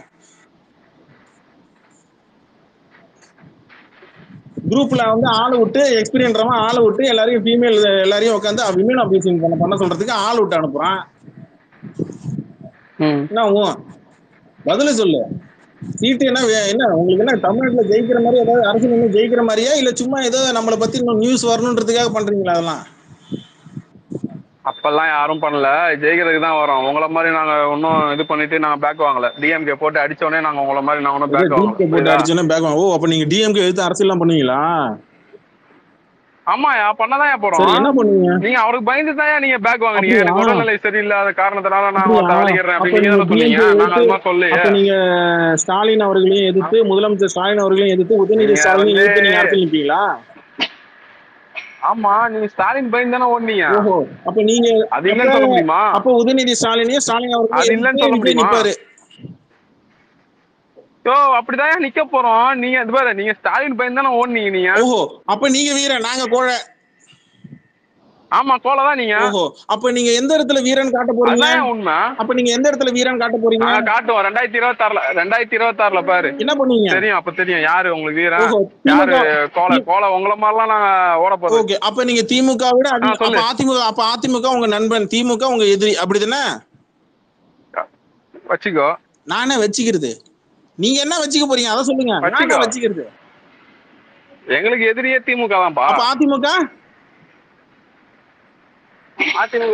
குரூப்ல வந்து ஆளு விட்டு எக்ஸ்பீரியன்ஸாம ஆளு விட்டு எல்லாரையும் ஃபீமேல் எல்லாரையும் உட்காந்து விமன் அபியூசிங் பண்ண சொல்றதுக்கு ஆள் விட்டு அனுப்புறான். என்ன பதில சொல்லு. சீட்டு என்ன உங்களுக்கு என்ன தமிழ்நாட்டுல ஜெயிக்கிற மாதிரி ஏதாவது அரசியல் என்ன ஜெயிக்கிற மாதிரியா, இல்ல சும்மா ஏதோ நம்மளை பத்தி நியூஸ் வரணுன்றதுக்காக பண்றீங்களா? அதெல்லாம் அப்பெல்லாம் யாரும் பண்ணல, ஜெயிக்கிறதுக்கு தான் வரோம். உங்களை மாதிரி நாங்க ஒன்னும் இது பண்ணிட்டு நாங்க பேக் வாங்கல. டிஎம்கே போட்டு அடிச்சோடனே நாங்க உங்களை மாதிரி நாங்க ஒன்னும் பேக் வாங்கல. அடிச்சோடனே பேக் வாங்க. ஓ, அப்ப நீங்க டிஎம்கே எடுத்து அரசியல் எல்லாம் பண்ணுவீங்களா? ஆமாயா, பண்ணதான் போறோம். என்ன பண்ணுவீங்க? நீங்க அவருக்கு பயந்து தான் நீங்க பேக் வாங்குனீங்க. எனக்கு உடல்நிலை சரியில்லாத காரணத்தினால நான் வலிக்கிறேன் அப்படின்னு நீங்க சொன்னீங்க. நாங்க அது மாதிரி சொல்லி நீங்க ஸ்டாலின் அவர்களையும் எதிர்த்து, முதலமைச்சர் ஸ்டாலின் அவர்களையும் எதிர்த்து, உதயநிதி ஸ்டாலின் எதிர்த்து நீங்க அரசியல் நிப்பீங்களா? ஆமா, நீங்க ஸ்டாலின் பயந்து தானே ஓடுனீங்க. ஓஹோ, அப்ப நீங்க அது இல்லன்னு சொல்ல முடியுமா? அப்ப உதயநிதி ஸ்டாலினையும் ஸ்டாலின் அவர்களையும் அது இல்லன்னு சொல்ல முடியுமா? நிப்பாரு. அப்படிதான் நிக்க போறோம். நீங்க இது பாரு, நீங்க ஸ்டாலின் பயந்து தானே ஓடுனீங்க நீங்க. ஓஹோ, அப்ப நீங்க வீரன், நாங்க கோழை. ஆமா, கோலை தான் நீங்க. ஓஹோ, அப்ப நீங்க எந்த இடத்துல வீரன் காட்ட போறீங்க? உண்மை. அப்ப நீங்க எந்த இடத்துல வீரன் காட்ட போறீங்க? காட்டுவோம் 2026ல பாரு. என்ன பண்ணீங்க? தெரியும், அப்ப தெரியும் யாரு உங்களுக்கு வீரன், யாரு கோலை. உங்களை மாதிரிலாம் நாங்க ஓட போறோம். ஓகே, அப்ப நீங்க திமுக விட அதிமுக உங்க நண்பன், திமுக உங்க எதிரி, அப்படிதானே? வச்சுக்கோ. நானே வச்சுக்கிறது, நீங்க என்ன வச்சுக்க போறீங்க அதை சொல்லுங்க. வச்சுக்கிறது எங்களுக்கு எதிரியே திமுக தான்ப்பா. அப்ப அதிமுக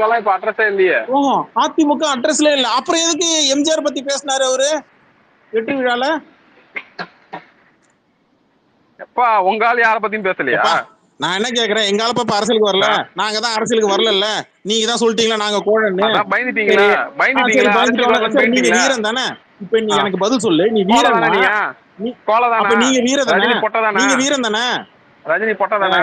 எல்லாம் இப்ப அட்ரஸே இல்லையே. ஓஹோ, அதிமுக அட்ரஸ்ல இல்ல. அப்புறம் எதுக்கு எம்ஜிஆர் பத்தி பேசினாரு அவரு வெற்றி விழால? எப்பா உங்க ஆளு யார பத்தியும் பேசலையா? நான் என்ன கேக்குறேன், எங்க ஆளப்ப அரசியலுக்கு வரல, நாங்க தான் அரசியலுக்கு வரல, நீங்க தான் சொல்லிட்டீங்களா நாங்க கோழன்னு. பயந்துட்டீங்களா? நீங்க வீரன் தானே? இப்ப நீ எனக்கு பதில் சொல்லு, நீ வீரன் தானே? கோலதானே? நீங்க வீரன் தானே? நீங்க வீரன் தானே? ரஜினி பொட்டதானே?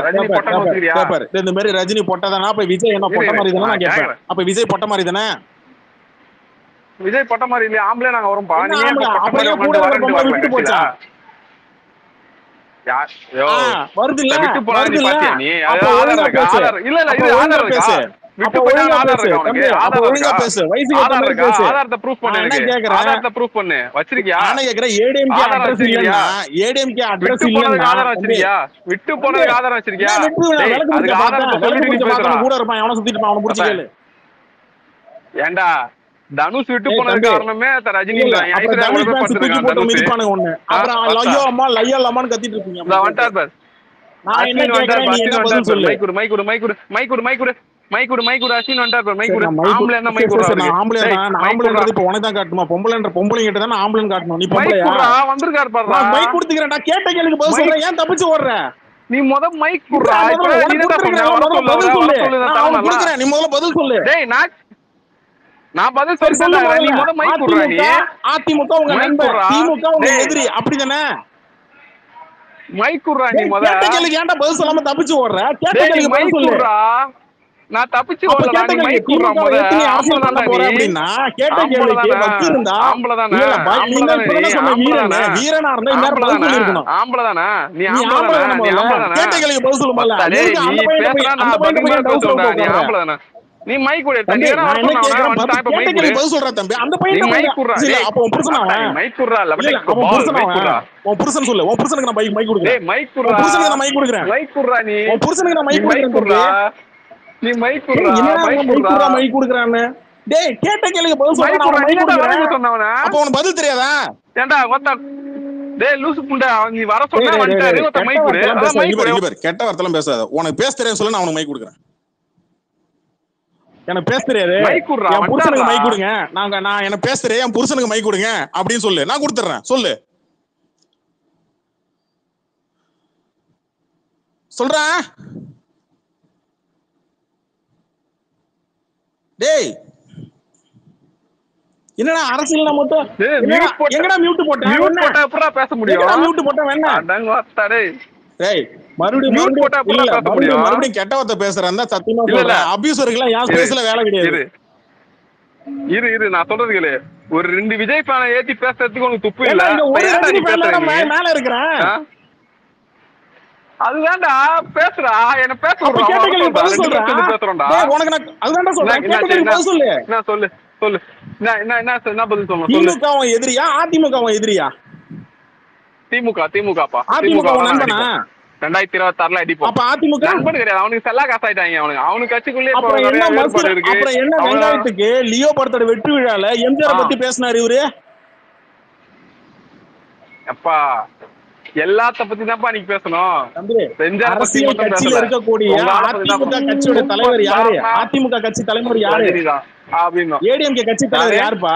ரஜினி பொட்டன்னு ஒத்துக்கிறியா? இந்த மாதிரி ரஜினி பொட்டதானா? அப்ப விஜய் என்ன பொட்ட மாதிரி தானே? நான் கேட்பேன். அப்ப விஜய் பொட்ட மாதிரி தானே? விஜய் பொட்ட மாதிரி இல்லையா? ஆம்பளே நாங்க வரும்பா. நீங்க விட்டு போச்சா? வருது இல்ல, விட்டு போனா நீ பாத்தியா? நீ இல்ல இது ஆதார் பேசு. விட்டு போனா ஆதார் இருக்கா உனக்கு? ஒழுங்கா பேசு. வயசுக்கு ஏத்த மாதிரி பேசு. ஆதாரத்தை ப்ரூஃப் பண்ணு. என்ன கேக்குறேன்? ஆதாரத்தை ப்ரூஃப் பண்ணு. வச்சிருக்கியா? நான் கேக்குறேன், ஏடிஎம்கே அட்ரஸ் இல்லையா? ஏடிஎம்கே அட்ரஸ் இல்லையா? ஆதாரம் வச்சிருக்கியா? விட்டு போனதுக்கு ஆதாரம் வச்சிருக்கியா? அதுக்கு ஆதாரத்தை சொல்லிட்டு நீ பேசுற. கூட இருப்பான், அவன சுத்திட்டு இருப்பான், அவன புடிச்சு கேளு. ஏண்டா தனுஷ் விட்டு போனது காரணமே ரஜினி தான். ஐயோ அம்மா லையா அம்மான்னு கத்திட்டு இருப்பீங்க. நான் என்ன கேக்குறேன், நீ என்ன பதில் சொல்லு. அஸ்வின் வந்தார். ஆம்பளை என்ன மைக்குடு? ஆம்பளைன்றது இப்ப உனக்கு தான் காட்டுமா? பொம்பளை கிட்ட தானே ஆம்பளைன்னு காட்டணும். நீ பொம்பளையா? வந்திருக்காரு பாரு. மைக் கொடுத்துக்கிறேன், நான் கேட்ட கேளுக்கு பதில் சொல்றேன். ஏன் தப்பிச்சு ஓடுற? நீ முத மைக் குடுறா. நீ முதல்ல பதில் சொல்லு. நான் பதில் சொல்றேன். நீ முத மைக் குடுறா. நீ அதிமுக உங்க நண்பர், திமுக உங்க எதிரி, அப்படிதானே? மைக் குடுறா. நீ முத கேட்ட கேளுக்கு ஏன்டா பதில் சொல்லாம தப்பிச்சு ஓடுற? கேட்ட கேளுக்கு பதில் சொல்லு. நான் தப்பிச்சு ஓடல. நீ மைக் குடுறா முத. அரசியல் பண்ண போற அப்படினா கேட்ட கேளுக்கு வச்சிருந்தா ஆம்பளதானே? வீரனா இருந்தா இந்த நேரம் பதில் சொல்லிருக்கணும். ஆம்பளதானே? நீ ஆம்பளதானே? நீ ஆம்பளதானே? கேட்ட கேளுக்கு பதில் சொல்லுமா? நீ பேசுறா. நான் பதில் சொல்றேன். நீ ஆம்பளதானே? நீ மைக் குடு. நான் என்ன கேக்குறேன், கேட்ட கேளுக்கு பதில் சொல்றேன் தம்பி. அந்த பையன் மைக் குடுறா. அப்ப உன் புருஷனா? மைக் குடுறா. உன் புருஷன் சொல்லு. உன் புருஷனுக்கு நான் மைக் கொடுக்குறேன். மைக் குடுறா. உன் புருஷனுக்கு நான் மைக் கொடுக்குறேன். மைக் குடுறா. நீ உன் புருஷனுக்கு நான் மைக் கொடுக்குறேன். நீ மைக் குடுறா. மைக் குடுக்குறானே. டேய் கேட்ட கேளுக்கு பதில் சொல்றேன். நான் மைக் கொடுக்குறேன் சொன்னவனா? அப்ப உனக்கு பதில் தெரியாதா? ஏண்டா ஒத்த டேய் லூசு புண்டா, நீ வர சொன்னா வந்துட்டாரு. ஒத்த மைக் குடு. அத மைக் குடு. கெட்ட வார்த்தைலாம் பேசாத. உனக்கு பேச தெரியாது சொல்ல, நான் உனக்கு மைக் கொடுக்குறேன். எனக்கு பேச தெரியாது. மைக் குடுறா. என் புருஷனுக்கு மைக் கொடுங்க. நான் எனக்கு பேச தெரியாது, என் புருஷனுக்கு மைக் கொடுங்க அப்படின்னு சொல்லு. நான் கொடுத்துறேன். சொல்லு. சொல்றேன். என்னடா அரசியல்னா மட்டும் எங்கடா மியூட் போட்டேன் எப்படா பேச முடியும்? மியூட் போட்டேன் வேணா மறுபடியும் கெட்ட வார்த்தை பேசுறேன் சத்தியமா சொல்றேன். அபியூசருக்கு யார் பேசல வேலை கிடையாது. இரு நான் சொல்றது கேளு. ஒரு 2 விஜய் ஃபேனை ஏத்தி பேசுறதுக்கு உனக்கு துப்பு இல்ல. மேல இருக்கிறேன் அதுதான்டா பேசுறா. என்ன பேச பேசுறோம்டா. சொல்லு என்ன பதில் சொல்லணும்? திமுக எதிரியா அதிமுக எதிரியா? திமுகப்பா. அதிமுக நண்பனா? 2026 அடிப்போம். அப்ப அதிமுக நண்பன் கிடையாது. அவனுக்கு செல்லா காசாயிட்டாங்க. அவனுக்கு கட்சிக்குள்ளே அப்புறம் என்ன வெங்காயத்துக்கு லியோ படத்தோட வெற்றி விழால எம்ஜிஆர் பத்தி பேசினாரு இவரு. அப்பா எல்லாத்த பத்தி தான்ப்பா நீங்க பேசணும். அரசியல் கட்சியில இருக்கக்கூடிய அதிமுக கட்சியோட தலைவர் யாரு? அதிமுக கட்சி தலைவர் யாரு? ஏடிஎம்கே கட்சி தலைவர் யாருப்பா?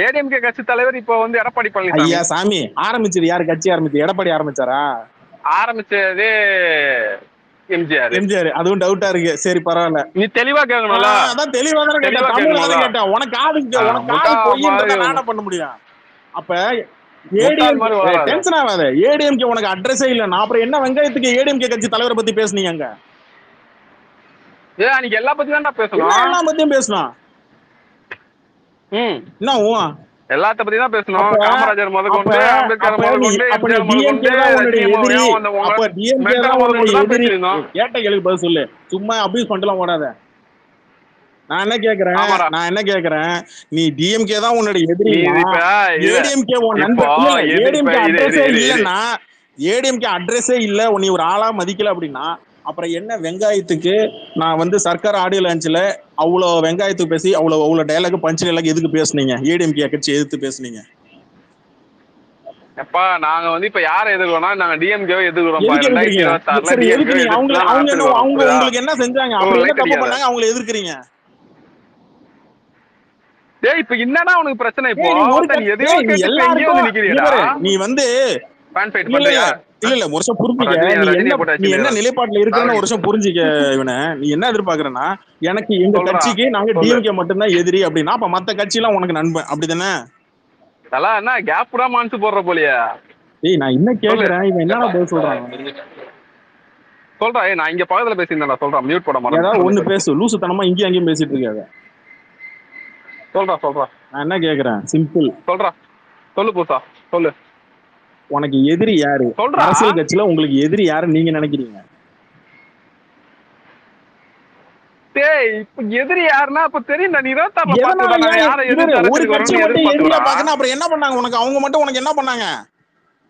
ஏடிஎம்கே கட்சி தலைவர் இப்ப வந்து எடப்பாடி பழனிசாமி. ஐயா சாமி ஆரம்பிச்சது யாரு? கட்சி ஆரம்பிச்சு எடப்பாடி ஆரம்பிச்சாரா? ஆரம்பிச்சதே எம்ஜிஆர். அதுவும் டவுட்டா இருக்கு. சரி பரவாயில்ல, நீ தெளிவா கேட்கணும்ல. அதான் தெளிவா தானே கேட்டேன். உனக்கு காது நானே பண்ண முடியும். அப்ப டென்ஷன் ஆகாத. ஏடிஎம்கே உனக்கு அட்ரஸே இல்ல. அப்புறம் என்ன வெங்காயத்துக்கு ஏடிஎம்கே கட்சி தலைவரை பத்தி பேசுனீங்க அங்க? அன்னைக்கு எல்லா பத்தி தான் பேசணும். எல்லா பத்தியும் பேசணும். என்ன எல்லாத்த பத்தி தான் பேசணும். காமராஜர் முதற்கொண்டு அம்பேத்கர் கேட்ட கேள்வி பதில் சொல்லு. சும்மா அபியூஸ் பண்ணலாம் ஓடாத. நான் என்ன கேக்குறேன் நீ டிஎம்கே தான் உன்னோட எதிரி. ஏடிஎம்கே உன் நண்பன். ஏடிஎம்கே அட்ரஸே இல்லன்னா, ஏடிஎம்கே அட்ரஸே இல்ல, நீ ஒரு ஆளா மதிக்கல அப்படின்னா அப்புறம் என்ன வெங்காயத்துக்கு நான் வந்து சர்க்கார் ஆடியோ லான்ச்ல அவ்வளவு வெங்காயத்துக்கு பேசி அவ்வளவு டயலாக் பஞ்ச் டயலாக் எதுக்கு பேசுனீங்க? ஏடிஎம்கே கட்சி எதிர்த்து பேசுனீங்க. அப்பா நாங்க வந்து இப்ப யாரை எதிர்க்கிறோம்னா நாங்க டிஎம்கேவை எதிர்க்கிறோம். உங்களுக்கு என்ன செஞ்சாங்க? அவங்களை எதிர்க்கிறீங்க. இப்ப என்னன்னா உனக்கு பிரச்சனை? இப்போ நீ வந்து இல்ல ஒரு வருஷம் புரிஞ்சுக்க. நீ என்ன நிலைப்பாட்டுல இருக்குன்னு ஒரு வருஷம் புரிஞ்சுக்க. இவனை நீ என்ன எதிர்பார்க்கறன்னா, எனக்கு எங்க கட்சிக்கு நாங்க டிஎம்கே மட்டும்தான் எதிரி அப்படின்னா அப்ப மத்த கட்சி எல்லாம் உனக்கு நண்பன் அப்படிதானே? என்ன கேப் கூட மான்சு போடுற போலியா? நான் என்ன கேக்குறேன், இவன் என்னடா பேச சொல்றான்? நான் இங்க பக்கத்துல பேசியிருந்தேன். சொல்றேன் மியூட் போட மாட்டேன். ஏதாவது ஒண்ணு பேசு. லூசுத்தனமா இங்கேயும் அங்கேயும் பேசிட்டு இருக்காங்க. சொல்றா நான் என்ன கேக்குறேன்? சிம்பிள். சொல்லு பூசா சொல்லு. உனக்கு எதிரி யாரு? அரசியல் கட்சியில உங்களுக்கு எதிரி யாரு நீங்க நினைக்கிறீங்க? இப்ப எதிரி யாருன்னா அப்ப தெரியும். நீ தான் ஒரு கட்சி மட்டும் எதிரியா பாக்கணும். அப்புறம் என்ன பண்ணாங்க உனக்கு? அவங்க மட்டும் உனக்கு என்ன பண்ணாங்க?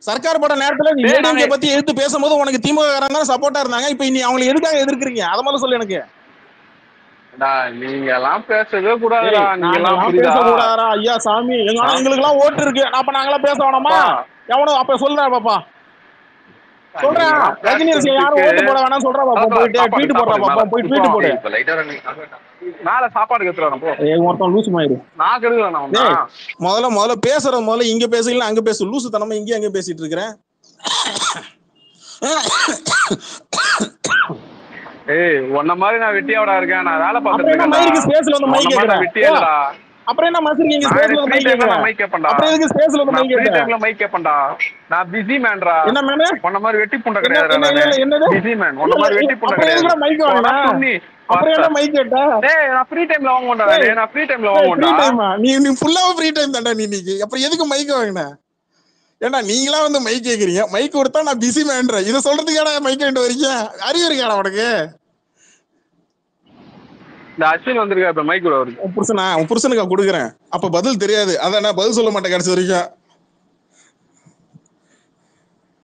சர்க்கார் பட நேரத்துல நீ ஏடிஎம்கே பத்தி எதிர்த்து பேசும்போது உனக்கு திமுக காரங்க சப்போர்ட்டா இருந்தாங்க. இப்ப நீ அவங்களை எதுக்காக எதிர்க்கிறீங்க? அத மாதிரி சொல்லு எனக்கு. நீங்க எல்லாம் பேசவே கூடாதுடா. நீங்க எல்லாம் பேச கூடாதா? ஐயா சாமி எங்களுக்கு எல்லாம் ஓட்டு இருக்கு. அப்ப நாங்களாம் பேச வேணாமா? எவனோ அப்ப சொல்றா பாப்பா, சொல்றேன். ரஜினி யாரும் ஓட்டு போட வேணாம் சொல்றா பாப்பா. போயிட்டு ட்வீட் போடுறா பாப்பா. போய் ட்வீட் போடு. மேல சாப்பாடு கத்துறான். ஒருத்தன் லூசு மாதிரி நான் கெடுக்கிறேன். முதல்ல பேசுற முதல்ல இங்க பேசல அங்க பேசு. லூசு தனமா இங்கே அங்க பேசிட்டு இருக்கிறேன். உன்ன மாதிரி நான் வெட்டியாவடா இருக்கேன். நான் வேலை பார்த்துட்டு வெட்டியாடா. அப்புறம் என்ன மசரிங்க ஸ்பேஸ்ல வந்து மைக் கேக்குறா? மைக் கேப்பண்டா. அப்புறம் எதுக்கு ஸ்பேஸ்ல வந்து மைக் கேக்குறா? டைம்ல மைக் கேப்பண்டா. நான் பிஸி மேன்டா. என்ன மேனே? உன்ன மாதிரி வெட்டி புண்ட கிடையாது நான். என்னது? Busy man. உன்ன மாதிரி வெட்டி புண்ட கிடையாது. அப்புறம் மைக் வாங்குனா? அப்புறம் என்ன மைக் கேட்டா? நான் ஃப்ரீ டைம்ல வாங்க மாட்டேன். நான் ஃப்ரீ டைம்ல வாங்க மாட்டேன். ஃப்ரீ டைமா? நீ ஃபுல்லா ஃப்ரீ டைம் தான்டா நீ. அப்புறம் எதுக்கு மைக் வாங்குன? ஏண்டா நீங்களா வந்து மைக் கேக்குறீங்க. மைக் கொடுத்தா நான் பிஸி மேன்ற. இத சொல்றதுக்காடா மைக் வாங்கிட்டு வரீங்க? அறிவு இருக்காடா உனக்கு? இந்த அஸ்வின் வந்திருக்கா இப்ப மைக் கூட வருது. உன் புருஷனுக்கு கொடுக்குறேன். அப்ப பதில் தெரியாது. அதான் நான் பதில் சொல்ல மாட்டேன் கடைசி வரைக்கும்.